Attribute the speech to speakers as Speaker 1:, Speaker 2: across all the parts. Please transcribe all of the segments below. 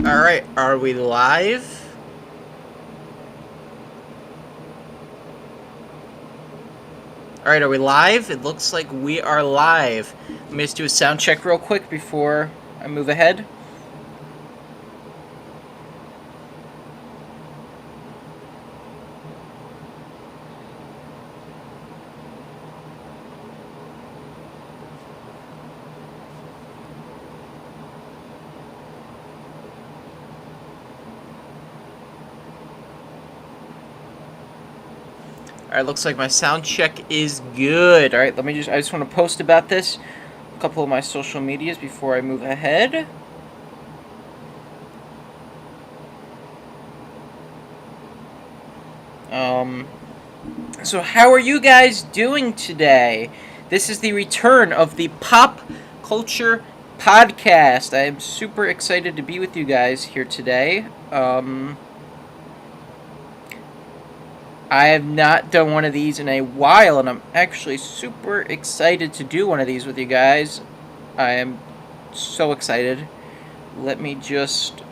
Speaker 1: Alright, are we live? Alright, are we live? It looks like we are live. Let me just do a sound check real quick before I move ahead. Alright, looks like my sound check is good. Alright, I just want to post about this a couple of my social medias before I move ahead. So how are you guys doing today? This is the return of the Pop Culture Podcast. I am super excited to be with you guys here today. I have not done one of these in a while, and I'm actually super excited to do one of these with you guys. I am so excited. Let me just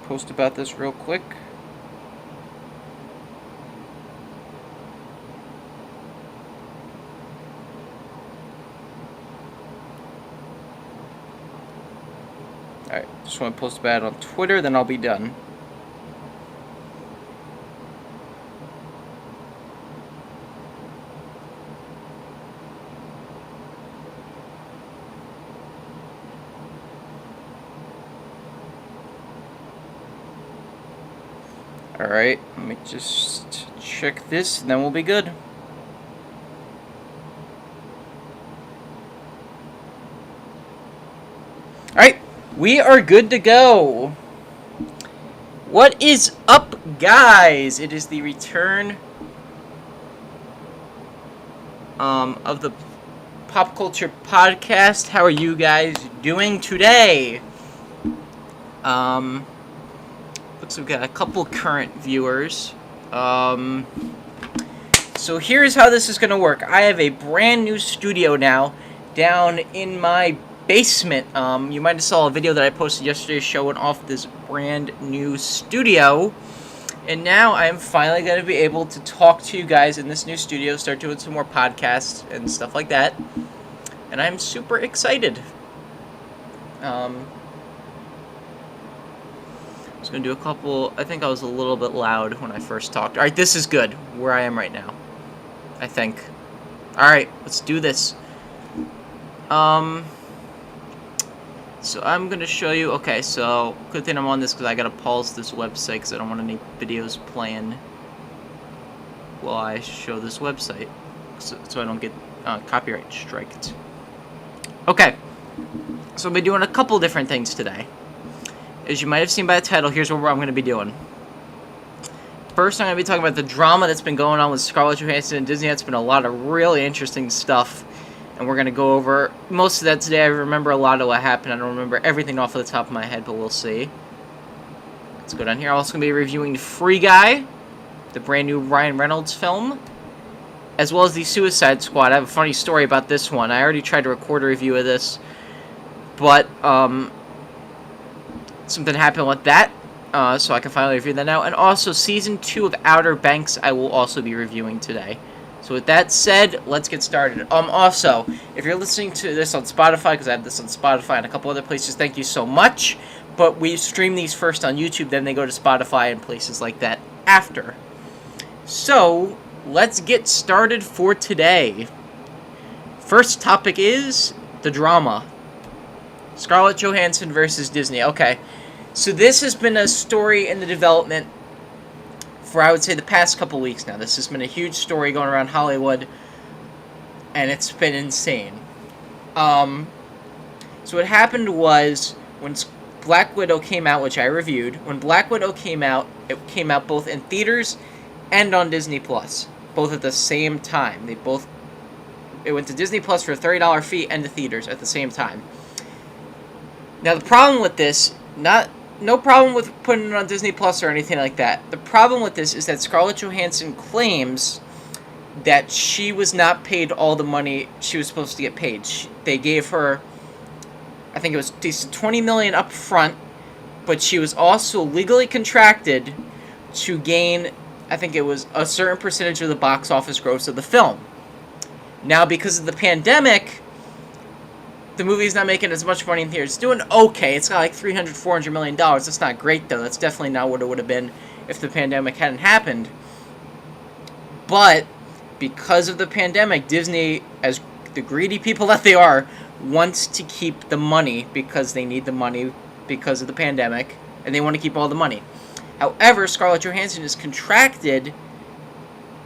Speaker 1: post about this real quick. Alright, just want to post about it on Twitter, then I'll be done. Alright, let me just check this, and then we'll be good. Alright, we are good to go. What is up, guys? It is the return of the Pop Culture Podcast. How are you guys doing today? Looks like we've got a couple current viewers. So here's how this is going to work. I have a brand new studio now down in my basement. You might have saw a video that I posted yesterday showing off this brand new studio. And now I'm finally going to be able to talk to you guys in this new studio, start doing some more podcasts and stuff like that. And I'm super excited. I was going to do a couple. I think I was a little bit loud when I first talked. Alright, this is good where I am right now, I think. Alright, let's do this. So I'm going to show you. Okay, so good thing I'm on this because I got to pause this website because I don't want any videos playing while I show this website so I don't get copyright striked. Okay, so I'll be doing a couple different things today. As you might have seen by the title, here's what I'm going to be doing. First, I'm going to be talking about the drama that's been going on with Scarlett Johansson and Disney. It's been a lot of really interesting stuff, and we're going to go over most of that today. I remember a lot of what happened. I don't remember everything off of the top of my head, but we'll see. Let's go down here. I'm also going to be reviewing Free Guy, the brand new Ryan Reynolds film, as well as the Suicide Squad. I have a funny story about this one. I already tried to record a review of this, but something happened with that, so I can finally review that now. And also, Season 2 of Outer Banks I will also be reviewing today. So with that said, let's get started. Also, if you're listening to this on Spotify, because I have this on Spotify and a couple other places, thank you so much. But we stream these first on YouTube, then they go to Spotify and places like that after. So, let's get started for today. First topic is the drama. Scarlett Johansson versus Disney. Okay. So this has been a story in the development for, I would say, the past couple weeks now. This has been a huge story going around Hollywood, and it's been insane. So what happened was, when Black Widow came out, which I reviewed, when Black Widow came out, it came out both in theaters and on Disney+, both at the same time. It went to Disney Plus for a $30 fee and the theaters at the same time. Now the problem with this, no problem with putting it on Disney Plus or anything like that. The problem with this is that Scarlett Johansson claims that she was not paid all the money she was supposed to get paid. They gave her, I think it was $20 million up front, but she was also legally contracted to gain, I think it was a certain percentage of the box office gross of the film. Now, because of the pandemic, the movie's not making as much money in theaters. It's doing okay. It's got like $300-400 million. That's not great, though. That's definitely not what it would have been if the pandemic hadn't happened. But because of the pandemic, Disney, as the greedy people that they are, wants to keep the money because they need the money because of the pandemic, and they want to keep all the money. However, Scarlett Johansson is contracted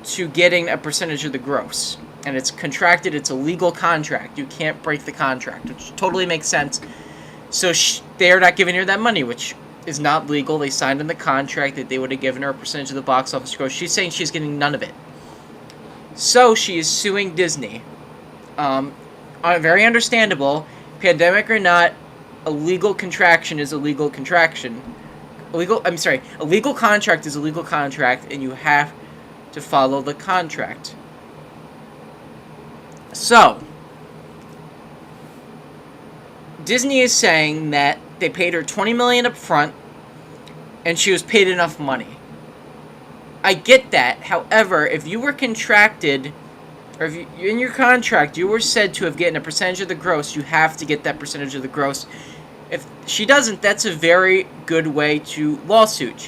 Speaker 1: to getting a percentage of the gross. And it's contracted, it's a legal contract. You can't break the contract, which totally makes sense. So they're not giving her that money, which is not legal. They signed in the contract that they would have given her a percentage of the box office gross. She's saying she's getting none of it. So she is suing Disney. Very understandable. Pandemic or not, a legal contraction is a legal contraction. A legal contract is a legal contract, and you have to follow the contract. So, Disney is saying that they paid her $20 million up front, and she was paid enough money. I get that. However, if you were contracted, or if in your contract you were said to have gotten a percentage of the gross, you have to get that percentage of the gross. If she doesn't, that's a very good way to lawsuit.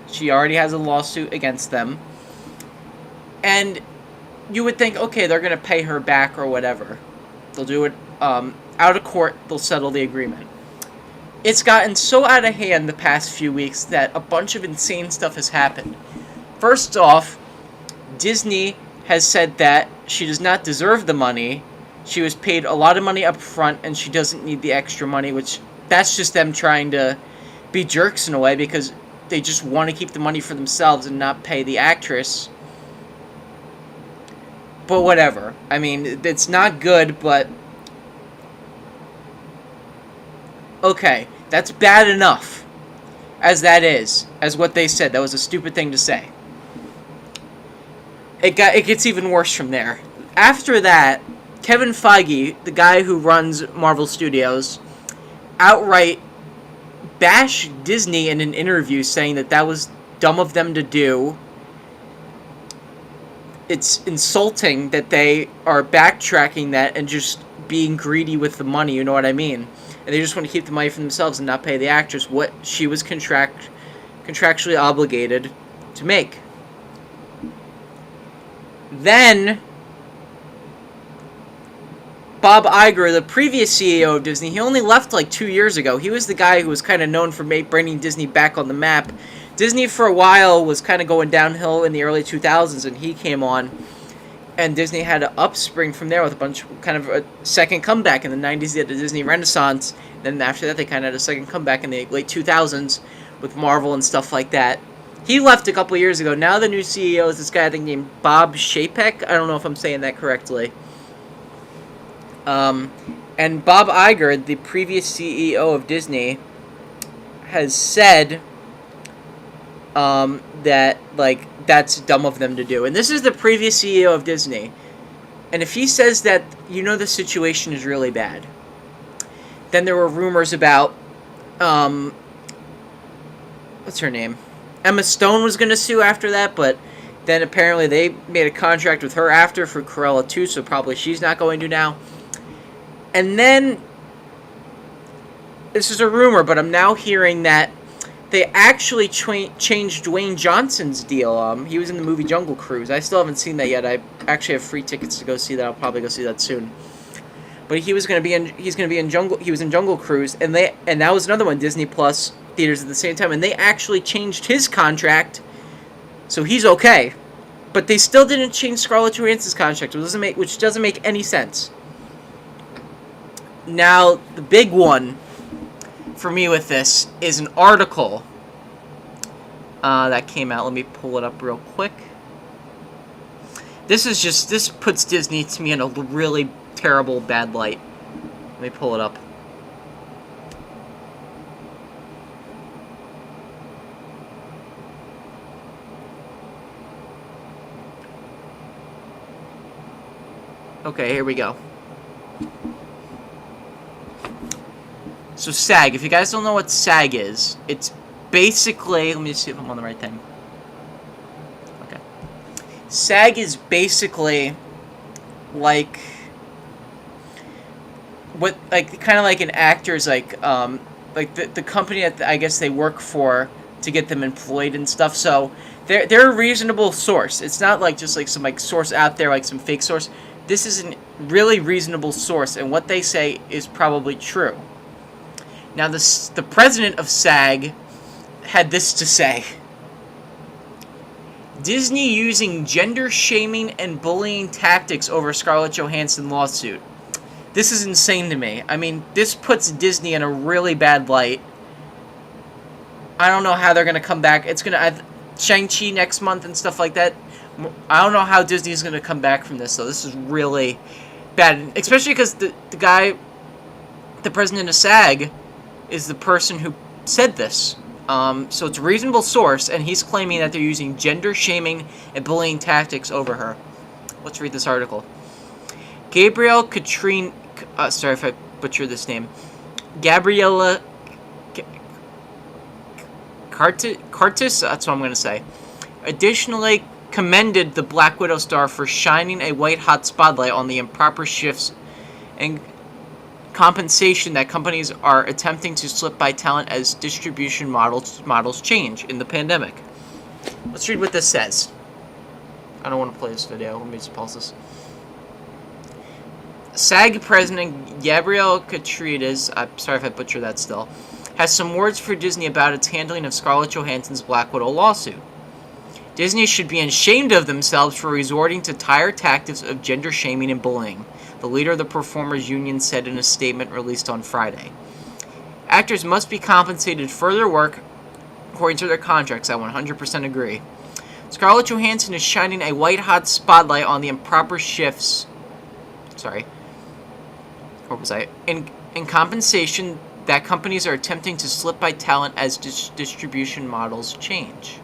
Speaker 1: She already has a lawsuit against them, and you would think, okay, they're going to pay her back or whatever. They'll do it out of court. They'll settle the agreement. It's gotten so out of hand the past few weeks that a bunch of insane stuff has happened. First off, Disney has said that she does not deserve the money. She was paid a lot of money up front, and she doesn't need the extra money, which that's just them trying to be jerks in a way, because they just want to keep the money for themselves and not pay the actress. But whatever. I mean, it's not good, but okay, that's bad enough. As that is. As what they said. That was a stupid thing to say. It gets even worse from there. After that, Kevin Feige, the guy who runs Marvel Studios, outright bashed Disney in an interview, saying that was dumb of them to do. It's insulting that they are backtracking that and just being greedy with the money, you know what I mean? And they just want to keep the money for themselves and not pay the actress what she was contractually obligated to make. Then, Bob Iger, the previous CEO of Disney, he only left like 2 years ago. He was the guy who was kind of known for bringing Disney back on the map. Disney for a while was kind of going downhill in the early 2000s, and he came on, and Disney had an upspring from there with kind of a second comeback. In the 90s, they had the Disney Renaissance. Then after that, they kind of had a second comeback in the late 2000s with Marvel and stuff like that. He left a couple years ago. Now the new CEO is this guy, I think, named Bob Chapek. I don't know if I'm saying that correctly. And Bob Iger, the previous CEO of Disney, has said that, like, that's dumb of them to do. And this is the previous CEO of Disney. And if he says that, you know, the situation is really bad. Then there were rumors about, what's her name? Emma Stone was going to sue after that, but then apparently they made a contract with her after for Cruella 2, so probably she's not going to now. And then, this is a rumor, but I'm now hearing that they actually changed Dwayne Johnson's deal. He was in the movie Jungle Cruise. I still haven't seen that yet. I actually have free tickets to go see that. I'll probably go see that soon. But he was going to be in. He's going to be in Jungle. He was in Jungle Cruise, and that was another one. Disney Plus theaters at the same time, and they actually changed his contract, so he's okay. But they still didn't change Scarlett Johansson's contract, which doesn't make any sense. Now, the big one for me with this is an article that came out. Let me pull it up real quick. This puts Disney to me in a really terrible, bad light. Let me pull it up. Okay, here we go. So SAG, if you guys don't know what SAG is, it's basically, let me see if I'm on the right thing. Okay. SAG is basically like what, like, kind of like an actor's, like the company that I guess they work for to get them employed and stuff. So they're a reasonable source. It's not like just like some like source out there, like some fake source. This is a really reasonable source, and what they say is probably true. Now, the president of SAG had this to say. Disney using gender-shaming and bullying tactics over Scarlett Johansson lawsuit. This is insane to me. I mean, this puts Disney in a really bad light. I don't know how they're going to come back. It's going to... Shang-Chi next month and stuff like that. I don't know how Disney's going to come back from this, though. This is really bad. Especially because the guy, the president of SAG, is the person who said this. So it's a reasonable source, and he's claiming that they're using gender-shaming and bullying tactics over her. Let's read this article. Gabrielle Katrine... sorry if I butchered this name. Gabriella Cartis, that's what I'm going to say, additionally commended the Black Widow star for shining a white-hot spotlight on the improper shifts and compensation that companies are attempting to slip by talent as distribution models change in the pandemic. Let's read what this says. I don't want to play this video. Let me just pause this. SAG President Gabrielle Catrides, I'm sorry if I butchered that still, has some words for Disney about its handling of Scarlett Johansson's Black Widow lawsuit. Disney should be ashamed of themselves for resorting to tired tactics of gender shaming and bullying, the leader of the Performers Union said in a statement released on Friday. Actors must be compensated for their work according to their contracts. I 100% agree. Scarlett Johansson is shining a white-hot spotlight on the improper shifts. Sorry. What was I? In compensation that companies are attempting to slip by talent as distribution models change.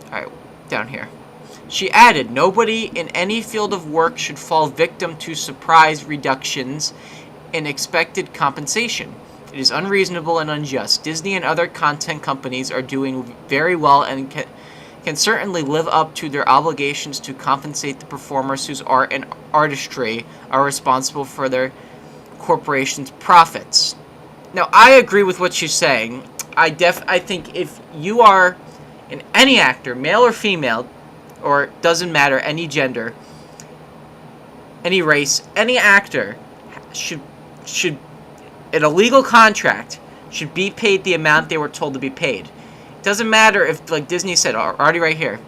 Speaker 1: Alright, down here. She added, nobody in any field of work should fall victim to surprise reductions in expected compensation. It is unreasonable and unjust. Disney and other content companies are doing very well and can certainly live up to their obligations to compensate the performers whose art and artistry are responsible for their corporation's profits. Now, I agree with what she's saying. I think if you are any actor, male or female, or doesn't matter, any gender, any race, any actor should in a legal contract should be paid the amount they were told to be paid. It doesn't matter if, like Disney said already right here.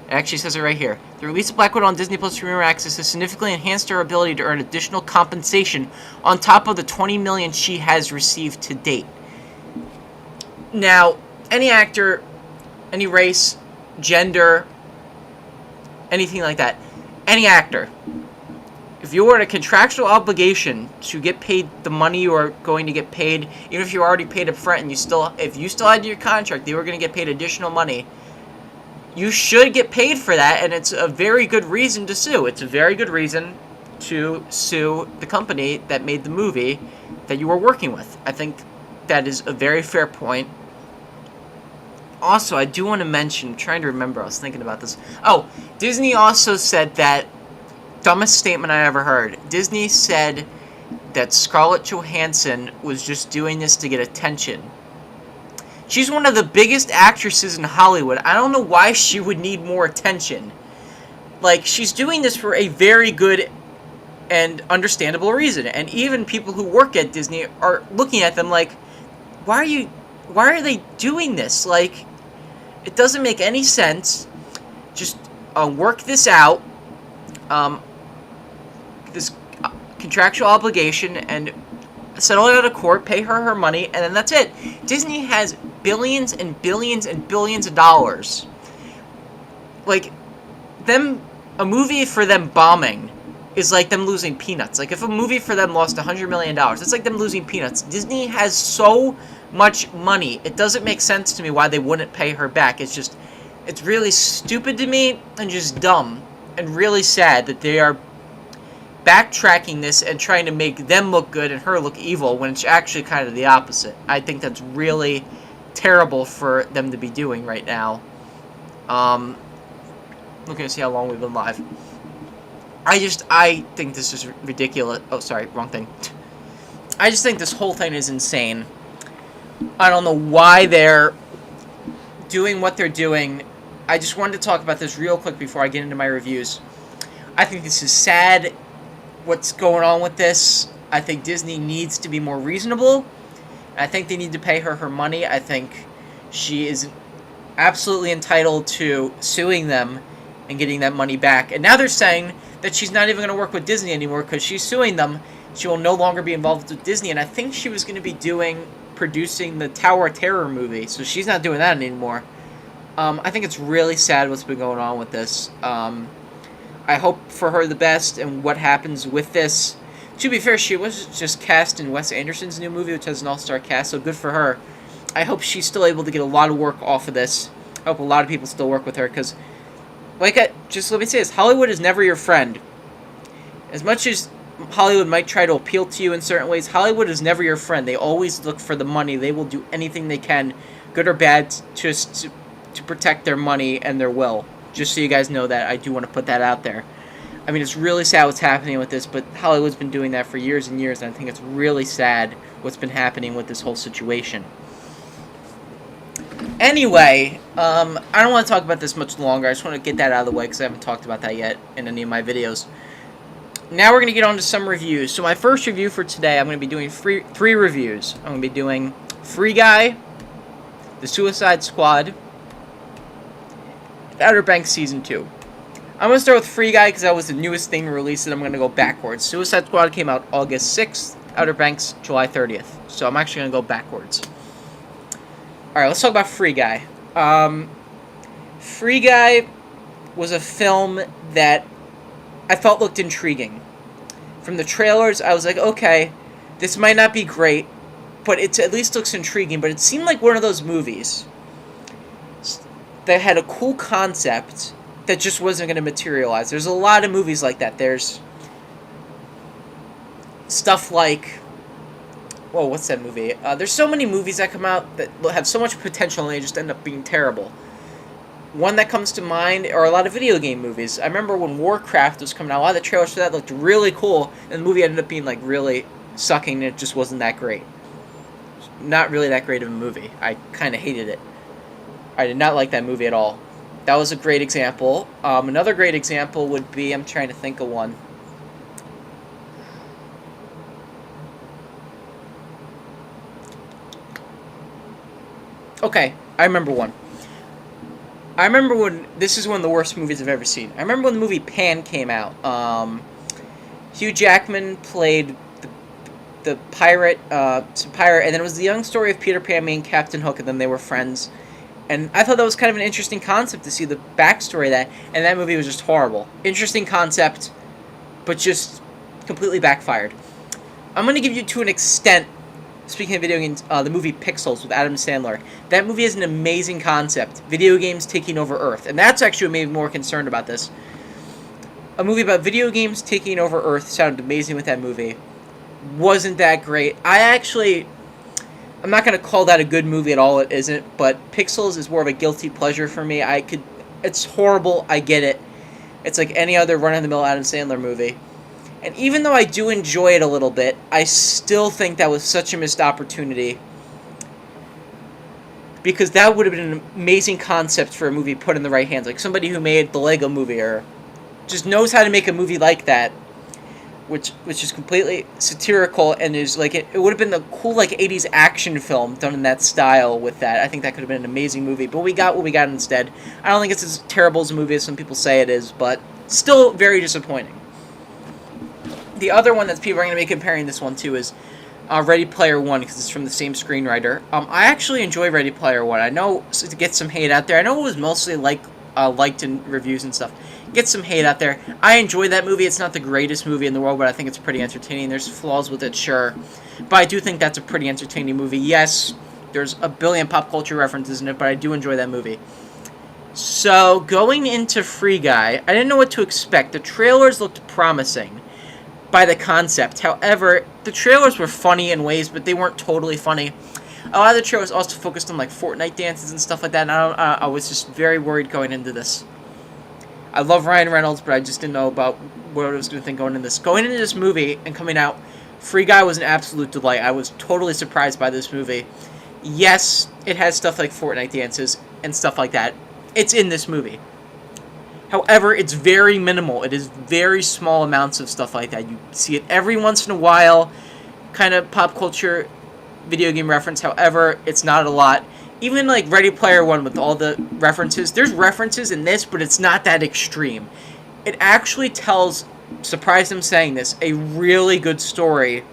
Speaker 1: It actually says it right here. The release of Black Widow on Disney Plus Premier Access has significantly enhanced her ability to earn additional compensation on top of the $20 million she has received to date. Now, any actor, any race, gender, anything like that, any actor, if you were in a contractual obligation to get paid the money you are going to get paid, even if you're already paid up front and if you still had your contract, they were going to get paid additional money, you should get paid for that, and it's a very good reason to sue. It's a very good reason to sue the company that made the movie that you were working with. I think that is a very fair point. Also, I do want to mention, I'm trying to remember, I was thinking about this. Oh, Disney also said that, dumbest statement I ever heard. Disney said that Scarlett Johansson was just doing this to get attention. She's one of the biggest actresses in Hollywood. I don't know why she would need more attention. Like, she's doing this for a very good and understandable reason. And even people who work at Disney are looking at them like, why are they doing this? Like, it doesn't make any sense. Just work this out. This contractual obligation and settle it out of court, pay her money, and then that's it. Disney has billions and billions and billions of dollars. Like, a movie for them bombing is like them losing peanuts. Like, if a movie for them lost $100 million, it's like them losing peanuts. Disney has so much money. It doesn't make sense to me why they wouldn't pay her back. It's just, It's really stupid to me and just dumb and really sad that they are backtracking this and trying to make them look good and her look evil when it's actually kind of the opposite. I think that's really terrible for them to be doing right now. Looking to see how long we've been live. I think this is ridiculous. Oh, sorry, wrong thing. I just think this whole thing is insane. I don't know why they're doing what they're doing. I just wanted to talk about this real quick before I get into my reviews. I think this is sad, what's going on with this. I think Disney needs to be more reasonable. I think they need to pay her money. I think she is absolutely entitled to suing them and getting that money back. And now they're saying that she's not even going to work with Disney anymore because she's suing them. She will no longer be involved with Disney. And I think she was going to be producing the Tower of Terror movie. So she's not doing that anymore. I think it's really sad what's been going on with this. I hope for her the best and what happens with this. To be fair, she was just cast in Wes Anderson's new movie, which has an all-star cast, so good for her. I hope she's still able to get a lot of work off of this. I hope a lot of people still work with her, because, just let me say this, Hollywood is never your friend. As much as Hollywood might try to appeal to you in certain ways, Hollywood is never your friend. They always look for the money. They will do anything they can, good or bad, just to protect their money and their will. Just so you guys know that, I do want to put that out there. I mean, it's really sad what's happening with this, but Hollywood's been doing that for years and years, and I think it's really sad what's been happening with this whole situation. Anyway, I don't want to talk about this much longer. I just want to get that out of the way because I haven't talked about that yet in any of my videos. Now we're going to get on to some reviews. So my first review for today, I'm going to be doing three reviews. I'm going to be doing Free Guy, The Suicide Squad, Outer Banks Season 2. I'm going to start with Free Guy because that was the newest thing released, and I'm going to go backwards. Suicide Squad came out August 6th, Outer Banks July 30th. So I'm actually going to go backwards. Alright, let's talk about Free Guy. Free Guy was a film that I felt looked intriguing. From the trailers, I was like, okay, this might not be great, but it at least looks intriguing. But it seemed like one of those movies that had a cool concept that just wasn't going to materialize. There's a lot of movies like that. There's stuff like... Whoa, what's that movie? There's so many movies that come out that have so much potential and they just end up being terrible. One that comes to mind are a lot of video game movies. I remember when Warcraft was coming out, a lot of the trailers for that looked really cool, and the movie ended up being like really sucking, and it just wasn't that great. Not really that great of a movie. I kind of hated it. I did not like that movie at all. That was a great example. Another great example would be, I'm trying to think of one. Okay, I remember one. I remember when, this is one of the worst movies I've ever seen. I remember when the movie Pan came out. Hugh Jackman played the pirate, and then it was the young story of Peter Pan and Captain Hook, and then they were friends. And I thought that was kind of an interesting concept to see the backstory of that, and that movie was just horrible. Interesting concept, but just completely backfired. I'm going to give you, to an extent, speaking of video games, the movie Pixels with Adam Sandler. That movie has an amazing concept. Video games taking over Earth. And that's actually what made me more concerned about this. A movie about video games taking over Earth sounded amazing with that movie. Wasn't that great. I'm not going to call that a good movie at all. It isn't. But Pixels is more of a guilty pleasure for me. It's horrible. I get it. It's like any other run-of-the-mill Adam Sandler movie. And even though I do enjoy it a little bit, I still think that was such a missed opportunity. Because that would have been an amazing concept for a movie put in the right hands. Like somebody who made the Lego Movie or just knows how to make a movie like that. Which is completely satirical and is like... It would have been the cool like 80s action film done in that style with that. I think that could have been an amazing movie. But we got what we got instead. I don't think it's as terrible as a movie as some people say it is. But still very disappointing. The other one that people are going to be comparing this one to is Ready Player One, because it's from the same screenwriter. I actually enjoy Ready Player One. I know to get some hate out there. I know it was mostly liked in reviews and stuff. Get some hate out there. I enjoy that movie. It's not the greatest movie in the world, but I think it's pretty entertaining. There's flaws with it, sure. But I do think that's a pretty entertaining movie. Yes, there's a billion pop culture references in it, but I do enjoy that movie. So, going into Free Guy, I didn't know what to expect. The trailers looked promising by the concept. However, the trailers were funny in ways, but they weren't totally funny. A lot of the trailers also focused on like Fortnite dances and stuff like that, and I was just very worried going into this. I love Ryan Reynolds, but I just didn't know about what I was going to think going into this. Going into this movie and coming out, Free Guy was an absolute delight. I was totally surprised by this movie. Yes, it has stuff like Fortnite dances and stuff like that. It's in this movie. However, it's very minimal. It is very small amounts of stuff like that. You see it every once in a while, kind of pop culture video game reference. However, it's not a lot. Even like Ready Player One with all the references, there's references in this, but it's not that extreme. It actually tells, surprised I'm saying this, a really good story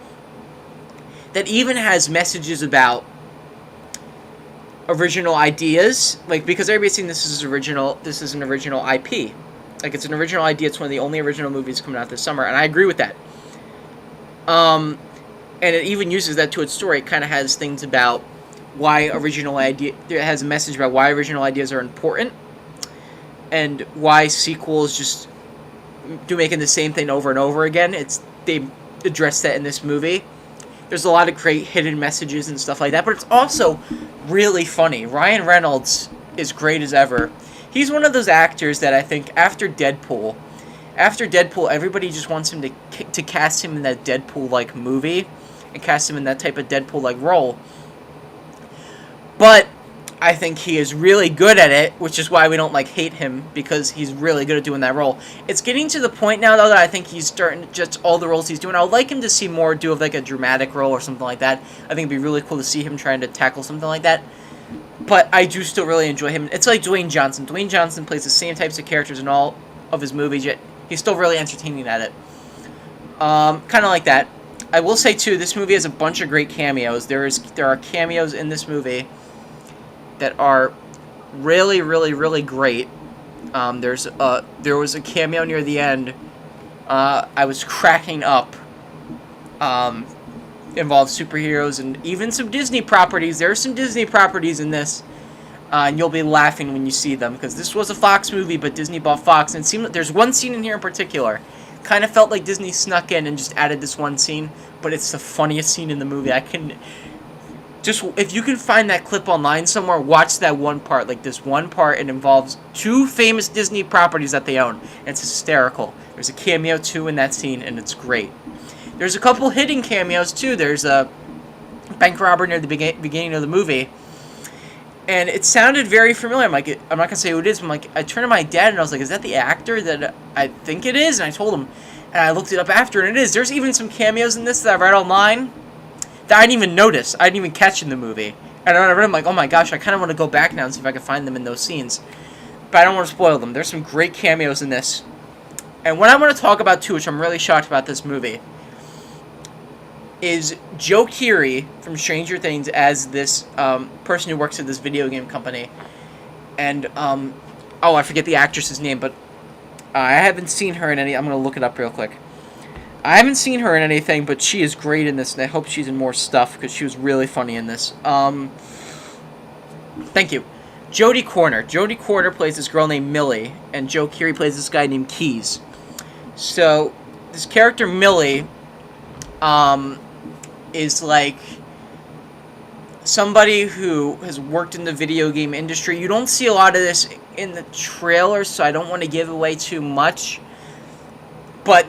Speaker 1: that even has messages about original ideas, like, because everybody's saying this is an original IP. Like, it's an original idea. It's one of the only original movies coming out this summer, and I agree with that. And it even uses that to its story. It kind of has things about why original idea. It has a message about why original ideas are important, and why sequels just do making the same thing over and over again. They address that in this movie. There's a lot of great hidden messages and stuff like that, but it's also really funny. Ryan Reynolds is great as ever. He's one of those actors that I think after Deadpool, everybody just wants him to cast him in that Deadpool-like movie and cast him in that type of Deadpool-like role. But I think he is really good at it, which is why we don't hate him, because he's really good at doing that role. It's getting to the point now, though, that I think he's starting to just all the roles he's doing. I would like him to see more do of a dramatic role or something like that. I think it'd be really cool to see him trying to tackle something like that. But I do still really enjoy him. It's like Dwayne Johnson. Dwayne Johnson plays the same types of characters in all of his movies, yet he's still really entertaining at it. Kind of like that. I will say, too, this movie has a bunch of great cameos. There are cameos in this movie that are really, really, really great. There was a cameo near the end. I was cracking up. Involves superheroes and even some Disney properties. There are some Disney properties in this, and you'll be laughing when you see them, because this was a Fox movie, but Disney bought Fox, and it seemed like there's one scene in here in particular. Kind of felt like Disney snuck in and just added this one scene, but it's the funniest scene in the movie. If you can find that clip online somewhere, watch that one part. Like, this one part, it involves two famous Disney properties that they own. And it's hysterical. There's a cameo, too, in that scene, and it's great. There's a couple hidden cameos, too. There's a bank robber near the beginning of the movie. And it sounded very familiar. I'm not going to say who it is. I turned to my dad, and I was like, is that the actor that I think it is? And I told him. And I looked it up after, and it is. There's even some cameos in this that I read online that I didn't even notice. I didn't even catch in the movie. And I read them oh my gosh, I kind of want to go back now and see if I can find them in those scenes. But I don't want to spoil them. There's some great cameos in this. And what I want to talk about, too, which I'm really shocked about this movie, is Joe Keery from Stranger Things as this person who works at this video game company. And, I forget the actress's name, but I haven't seen her in any... I'm going to look it up real quick. I haven't seen her in anything, but she is great in this, and I hope she's in more stuff, because she was really funny in this. Thank you. Jodie Corner. Jodie Corner plays this girl named Millie, and Joe Keery plays this guy named Keys. So, this character Millie, is like somebody who has worked in the video game industry. You don't see a lot of this in the trailer, so I don't want to give away too much. But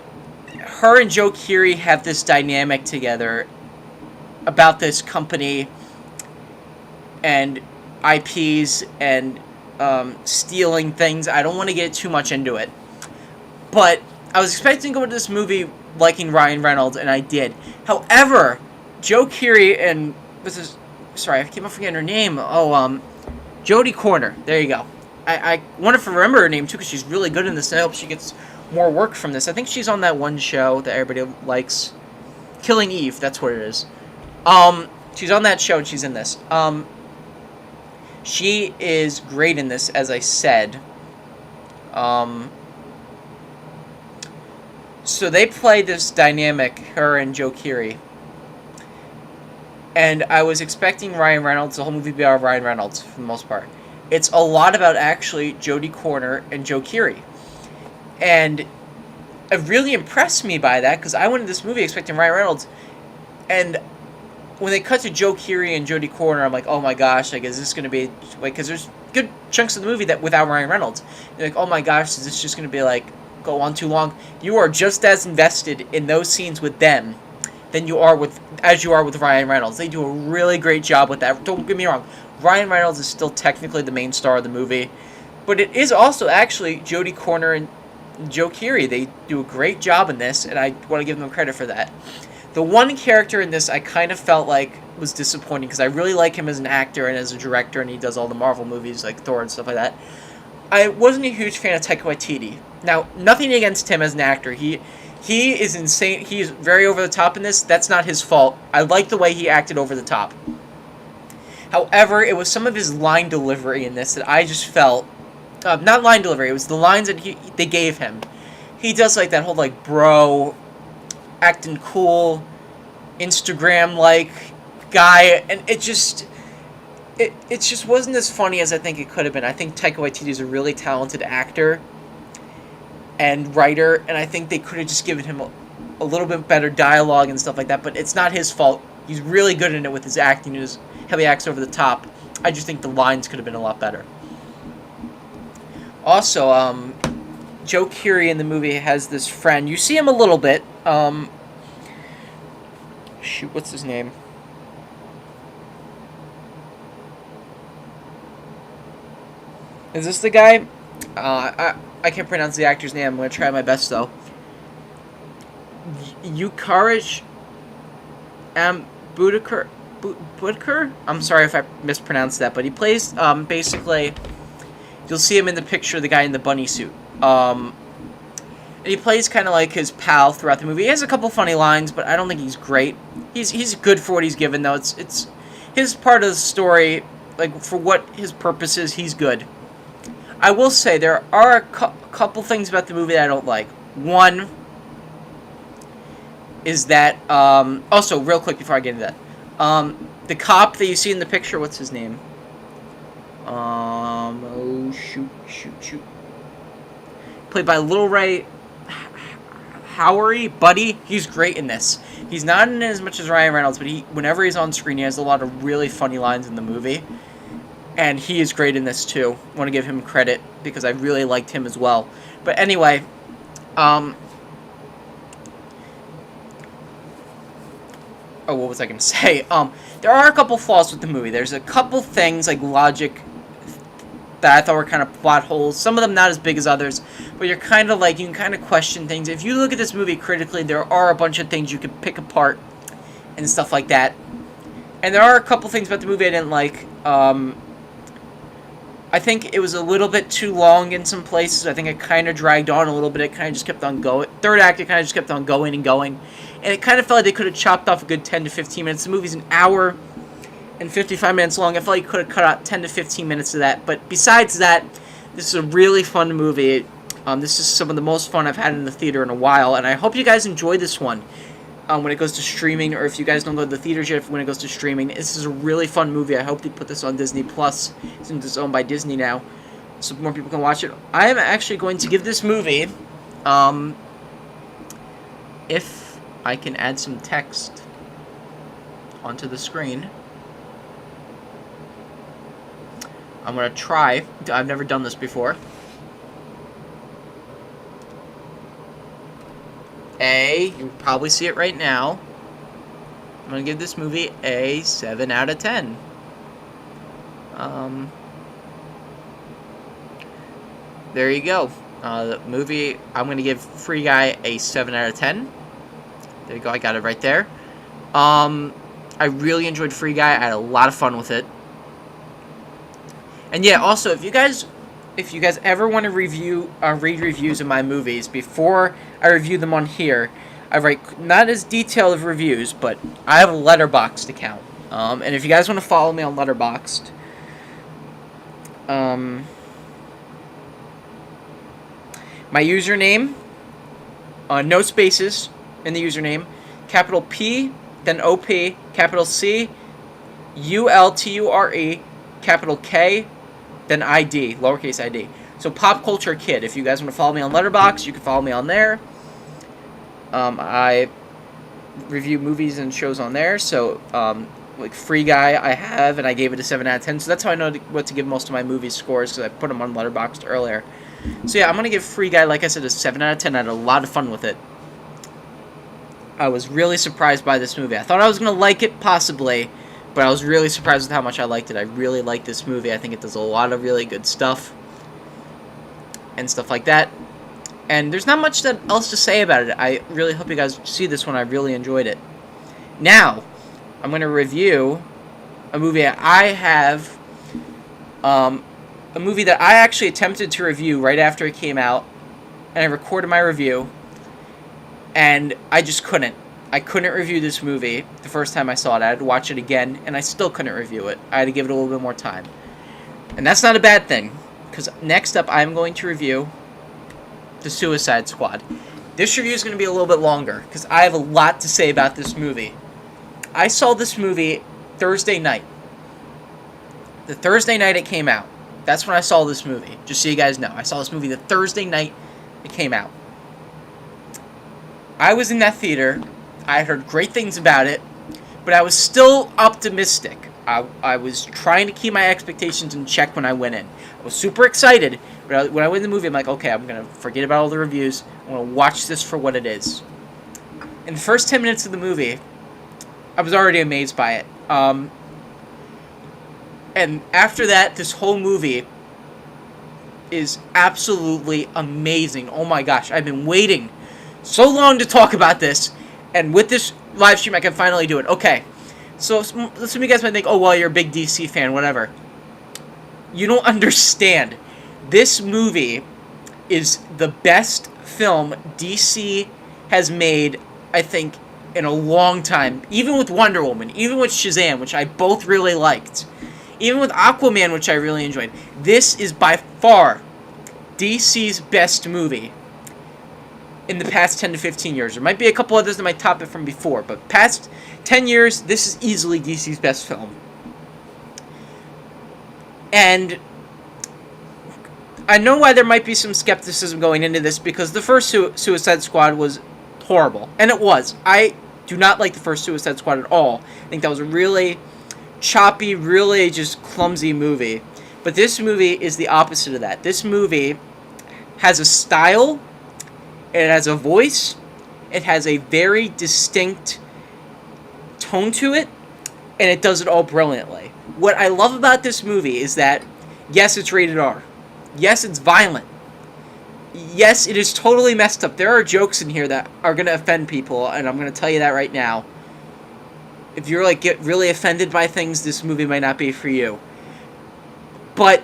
Speaker 1: her and Joe Keery have this dynamic together about this company and IPs and stealing things. I don't want to get too much into it. But I was expecting to go into this movie liking Ryan Reynolds, and I did. However, Joe Keery and... Sorry, I keep on forgetting her name. Jodie Corner. There you go. I want to remember her name, too, because she's really good in this, and I hope she gets more work from this. I think she's on that one show that everybody likes. Killing Eve, that's what it is. She's on that show, and she's in this. She is great in this, as I said. So they play this dynamic, her and Joe Keery. And I was expecting Ryan Reynolds, the whole movie to be about Ryan Reynolds, for the most part. It's a lot about actually Jodie Comer and Joe Keery. And it really impressed me by that, because I went into this movie expecting Ryan Reynolds, and when they cut to Joe Keery and Jodie Comer, I'm like, oh my gosh, like, is this going to be, like, because there's good chunks of the movie that without Ryan Reynolds. You're like, oh my gosh, is this just going to be, like, go on too long? You are just as invested in those scenes with them than you are with, as you are with Ryan Reynolds. They do a really great job with that. Don't get me wrong, Ryan Reynolds is still technically the main star of the movie, but it is also actually Jodie Comer and Joe Keery. They do a great job in this, and I want to give them credit for that. The one character in this I kind of felt like was disappointing, because I really like him as an actor and as a director, and he does all the Marvel movies like Thor and stuff like that. I wasn't a huge fan of Taika Waititi. Now, nothing against him as an actor. He is insane. He is very over the top in this. That's not his fault. I like the way he acted over the top. However, it was some of his line delivery in this that I just felt... not line delivery, it was the lines that they gave him. He does like that whole like, bro, acting cool, Instagram-like guy, and it just wasn't as funny as I think it could have been. I think Taika Waititi is a really talented actor and writer, and I think they could have just given him a little bit better dialogue and stuff like that, but it's not his fault. He's really good in it with his acting. His heavy acts over the top. I just think the lines could have been a lot better. Also, Joe Keery in the movie has this friend. You see him a little bit. Shoot, what's his name? Is this the guy? I can't pronounce the actor's name. I'm going to try my best, though. Yukarich Budker? I'm sorry if I mispronounced that, but he plays, basically, you'll see him in the picture, the guy in the bunny suit. And he plays kind of like his pal throughout the movie. He has a couple funny lines, but I don't think he's great. He's good for what he's given, though. It's his part of the story, like, for what his purpose is, he's good. I will say, there are a couple things about the movie that I don't like. One is that, also, real quick before I get into that, the cop that you see in the picture, what's his name? Oh, shoot. Played by Little Ray Howery, Buddy. He's great in this. He's not in it as much as Ryan Reynolds, but whenever he's on screen, he has a lot of really funny lines in the movie. And he is great in this, too. I want to give him credit, because I really liked him as well. But anyway, oh, what was I going to say? There are a couple flaws with the movie. There's a couple things, like logic, that I thought were kind of plot holes. Some of them not as big as others, but you're kind of like, you can kind of question things. If you look at this movie critically, there are a bunch of things you can pick apart and stuff like that. And there are a couple things about the movie I didn't like. I think it was a little bit too long in some places. I think it kind of dragged on a little bit. It kind of just kept on going. Third act, it kind of just kept on going and going. And it kind of felt like they could have chopped off a good 10 to 15 minutes. The movie's an hour and 55 minutes long. I felt like you could have cut out 10 to 15 minutes of that. But besides that, this is a really fun movie. This is some of the most fun I've had in the theater in a while. And I hope you guys enjoy this one when it goes to streaming. Or if you guys don't go to the theaters yet, when it goes to streaming. This is a really fun movie. I hope they put this on Disney Plus, since it's owned by Disney now, so more people can watch it. I am actually going to give this movie, if I can add some text onto the screen. I'm going to try. I've never done this before. You probably see it right now. I'm going to give this movie a 7 out of 10. There you go. The movie, I'm going to give Free Guy a 7 out of 10. There you go, I got it right there. I really enjoyed Free Guy. I had a lot of fun with it. And yeah, also, if you guys ever want to read reviews of my movies before I review them on here, I write not as detailed of reviews, but I have a Letterboxd account. And if you guys want to follow me on Letterboxd, my username, no spaces in the username, capital P, then OP, capital C, ULTURE, capital K, then ID, lowercase ID. So Pop Culture Kid. If you guys want to follow me on Letterboxd, you can follow me on there. I review movies and shows on there. So like Free Guy, I have, and I gave it a 7 out of 10. So that's how I know what to give most of my movie scores, because I put them on Letterboxd earlier. So yeah, I'm gonna give Free Guy, like I said, a 7 out of 10. I had a lot of fun with it. I was really surprised by this movie. I thought I was gonna like it, possibly, but I was really surprised with how much I liked it. I really like this movie. I think it does a lot of really good stuff and stuff like that. And there's not much else to say about it. I really hope you guys see this one. I really enjoyed it. Now, I'm going to review a movie I have, a movie that I actually attempted to review right after it came out, and I recorded my review, and I just couldn't. I couldn't review this movie the first time I saw it. I had to watch it again, and I still couldn't review it. I had to give it a little bit more time. And that's not a bad thing, because next up I'm going to review The Suicide Squad. This review is going to be a little bit longer, because I have a lot to say about this movie. I saw this movie Thursday night. The Thursday night it came out. That's when I saw this movie, just so you guys know. I saw this movie the Thursday night it came out. I was in that theater. I had heard great things about it, but I was still optimistic. I was trying to keep my expectations in check when I went in. I was super excited, but when I went in the movie, I'm like, okay, I'm going to forget about all the reviews. I'm going to watch this for what it is. In the first 10 minutes of the movie, I was already amazed by it. And after that, this whole movie is absolutely amazing. Oh my gosh, I've been waiting so long to talk about this, and with this live stream, I can finally do it. Okay, so some of you guys might think, oh, well, you're a big DC fan, whatever. You don't understand. This movie is the best film DC has made, I think, in a long time. Even with Wonder Woman, even with Shazam, which I both really liked, even with Aquaman, which I really enjoyed. This is by far DC's best movie in the past 10 to 15 years. There might be a couple others that might top it from before, but past 10 years, this is easily DC's best film. And I know why there might be some skepticism going into this, because the first Suicide Squad was horrible. And it was. I do not like the first Suicide Squad at all. I think that was a really choppy, really just clumsy movie. But this movie is the opposite of that. This movie has a style, it has a voice, it has a very distinct tone to it, and it does it all brilliantly. What I love about this movie is that, yes, it's rated R. Yes, it's violent. Yes, it is totally messed up. There are jokes in here that are going to offend people, and I'm going to tell you that right now. If you're, like, get really offended by things, this movie might not be for you. But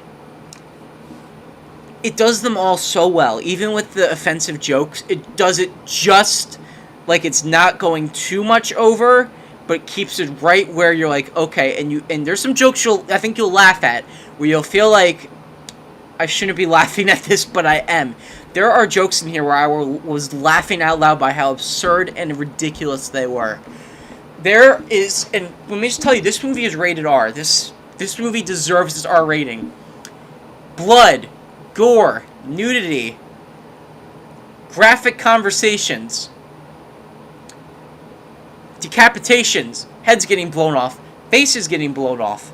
Speaker 1: it does them all so well. Even with the offensive jokes, it does it just like it's not going too much over, but keeps it right where you're like, okay, and there's some jokes I think you'll laugh at, where you'll feel like, I shouldn't be laughing at this, but I am. There are jokes in here where I was laughing out loud by how absurd and ridiculous they were. There is, and let me just tell you, this movie is rated R. This movie deserves its R rating. Blood, gore, nudity, graphic conversations, decapitations, heads getting blown off, faces getting blown off.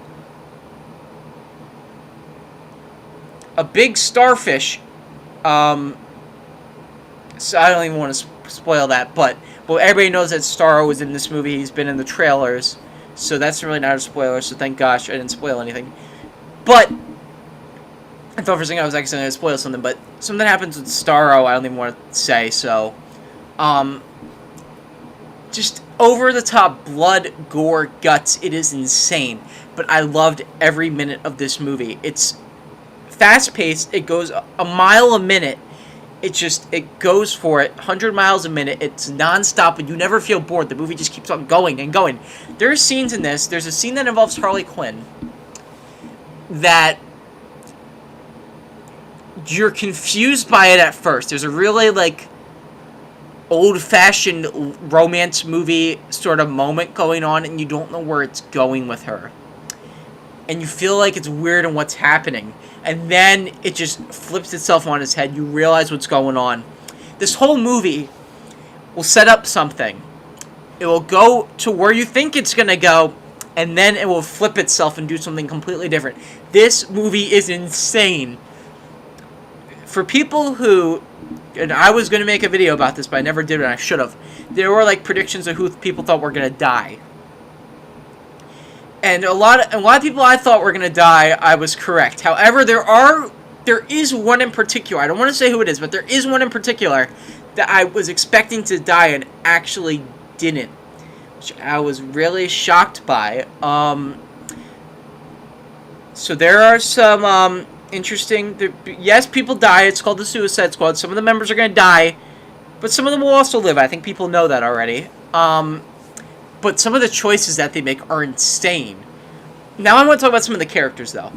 Speaker 1: A big starfish, so I don't even want to spoil that, but everybody knows that Starro was in this movie. He's been in the trailers, so that's really not a spoiler, so thank gosh I didn't spoil anything. But I thought for a second I was actually going to spoil something, but something happens with Starro I don't even want to say, so just over-the-top blood, gore, guts. It is insane, but I loved every minute of this movie. It's fast-paced. It goes a mile a minute. It goes for it, 100 miles a minute. It's non-stop, and you never feel bored. The movie just keeps on going and going. There are scenes in this. There's a scene that involves Harley Quinn that you're confused by it at first. There's a really, like, old-fashioned romance movie sort of moment going on, and you don't know where it's going with her. And you feel like it's weird and what's happening. and then it just flips itself on its head. You realize what's going on. This whole movie will set up something. It will go to where you think it's going to go, and then it will flip itself and do something completely different. This movie is insane. For people who, and I was going to make a video about this, but I never did, and I should have. There were like predictions of who people thought were going to die. And a lot of people I thought were going to die, I was correct. However, there is one in particular. I don't want to say who it is, but there is one in particular that I was expecting to die and actually didn't, which I was really shocked by. So there are some interesting. Yes, people die. It's called the Suicide Squad. Some of the members are going to die, but some of them will also live. I think people know that already. But some of the choices that they make are insane. Now I want to talk about some of the characters, though.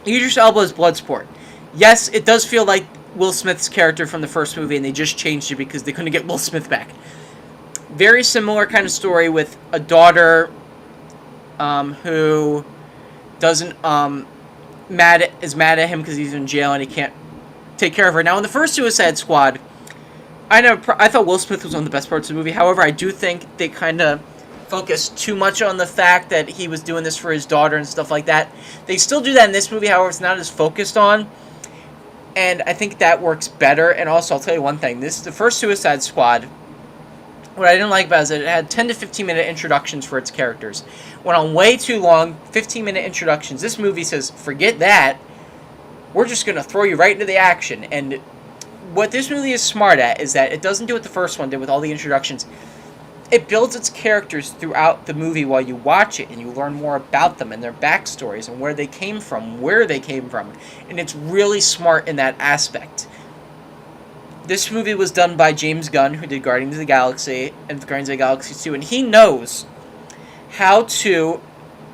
Speaker 1: Idris Elba's Bloodsport. Yes, it does feel like Will Smith's character from the first movie, and they just changed it because they couldn't get Will Smith back. Very similar kind of story with a daughter who doesn't is mad at him because he's in jail and he can't take care of her. Now, in the first Suicide Squad, I thought Will Smith was one of the best parts of the movie. However, I do think they kind of focused too much on the fact that he was doing this for his daughter and stuff like that. They still do that in this movie, however, it's not as focused on. And I think that works better. And also, I'll tell you one thing. This is the first Suicide Squad. What I didn't like about it is that it had 10 to 15 minute introductions for its characters. Went on way too long, 15-minute introductions. This movie says, forget that. We're just going to throw you right into the action. And what this movie is smart at is that it doesn't do what the first one did with all the introductions. It builds its characters throughout the movie while you watch it, and you learn more about them and their backstories and where they came from, and it's really smart in that aspect. This movie was done by James Gunn, who did Guardians of the Galaxy and Guardians of the Galaxy 2, and he knows how to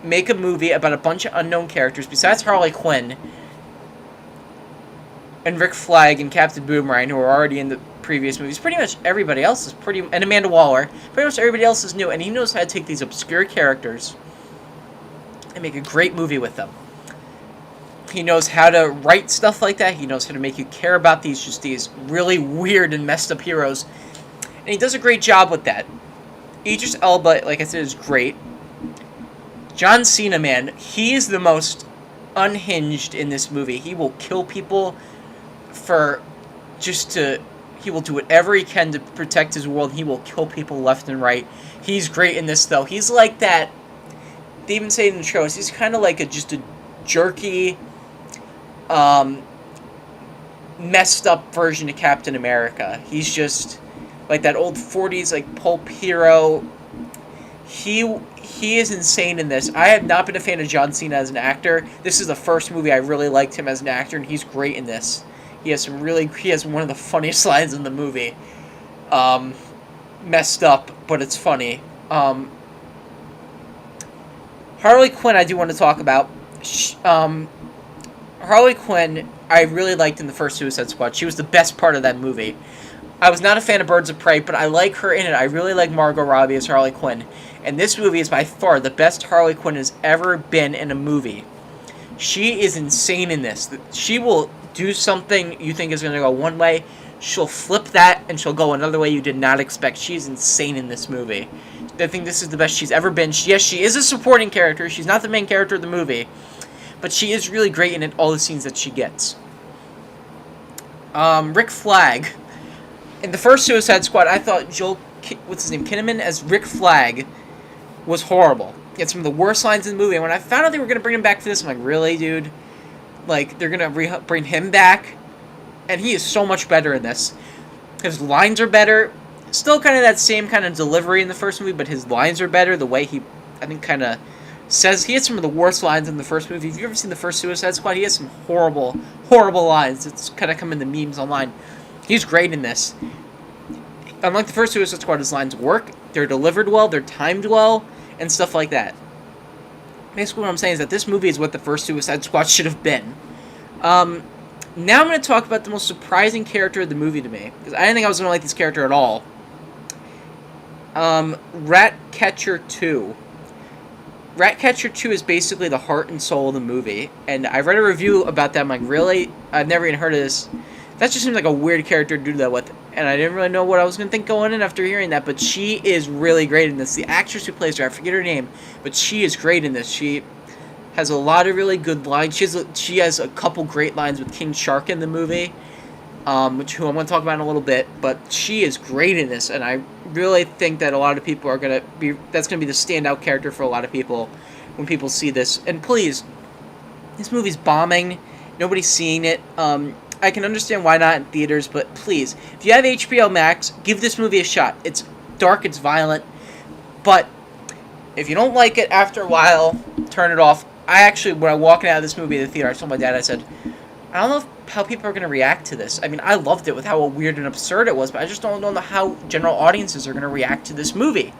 Speaker 1: make a movie about a bunch of unknown characters besides Harley Quinn and Rick Flag and Captain Boomerang, who are already in the previous movies. Pretty much everybody else is and Amanda Waller. Pretty much everybody else is new, and he knows how to take these obscure characters and make a great movie with them. He knows how to write stuff like that. He knows how to make you care about these really weird and messed up heroes, and he does a great job with that. Idris Elba, like I said, is great. John Cena, man, he is the most unhinged in this movie. He will kill people he will do whatever he can to protect his world. He will kill people left and right. He's great in this, though. He's like that, they even say it in the shows, he's kind of like just a jerky, messed up version of Captain America. He's just like that old 40s, like, pulp hero. He is insane in this. I have not been a fan of John Cena as an actor. This is the first movie I really liked him as an actor, and he's great in this. He has one of the funniest lines in the movie. Messed up, but it's funny. Harley Quinn, I do want to talk about. Harley Quinn, I really liked in the first Suicide Squad. She was the best part of that movie. I was not a fan of Birds of Prey, but I like her in it. I really like Margot Robbie as Harley Quinn. And this movie is by far the best Harley Quinn has ever been in a movie. She is insane in this. She will do something you think is going to go one way. She'll flip that, and she'll go another way you did not expect. She's insane in this movie. I think this is the best she's ever been. Yes, she is a supporting character. She's not the main character of the movie. But she is really great in it, all the scenes that she gets. Rick Flag. In the first Suicide Squad, I thought Kinnaman as Rick Flag was horrible. He had some of the worst lines in the movie. And when I found out they were going to bring him back for this, I'm like, really, dude? Like, they're going to bring him back? And he is so much better in this. His lines are better. Still kind of that same kind of delivery in the first movie, but his lines are better. The way he, I think, kind of says... He had some of the worst lines in the first movie. If you've ever seen the first Suicide Squad, he has some horrible, horrible lines. It's kind of come in the memes online. He's great in this. Unlike the first Suicide Squad, his lines work. They're delivered well. They're timed well. And stuff like that. Basically what I'm saying is that this movie is what the first Suicide Squad should have been. Now I'm going to talk about the most surprising character of the movie to me. Because I didn't think I was going to like this character at all. Ratcatcher 2. Ratcatcher 2 is basically the heart and soul of the movie, and I read a review about that. I'm like, really? I've never even heard of this. That just seems like a weird character to do that with, and I didn't really know what I was going to think going in after hearing that, but she is really great in this. The actress who plays her, I forget her name, but she is great in this. She has a lot of really good lines. She has a couple great lines with King Shark in the movie, who I'm going to talk about in a little bit, but she is great in this, and I really think that a lot of people are going to be, that's going to be the standout character for a lot of people when people see this. And please, this movie's bombing. Nobody's seeing it. I can understand why not in theaters, but please, if you have HBO Max, give this movie a shot. It's dark, it's violent, but if you don't like it after a while, turn it off. I actually, when I walked out of this movie at the theater, I told my dad, I said, I don't know how people are going to react to this. I mean, I loved it with how weird and absurd it was, but I just don't know how general audiences are going to react to this movie.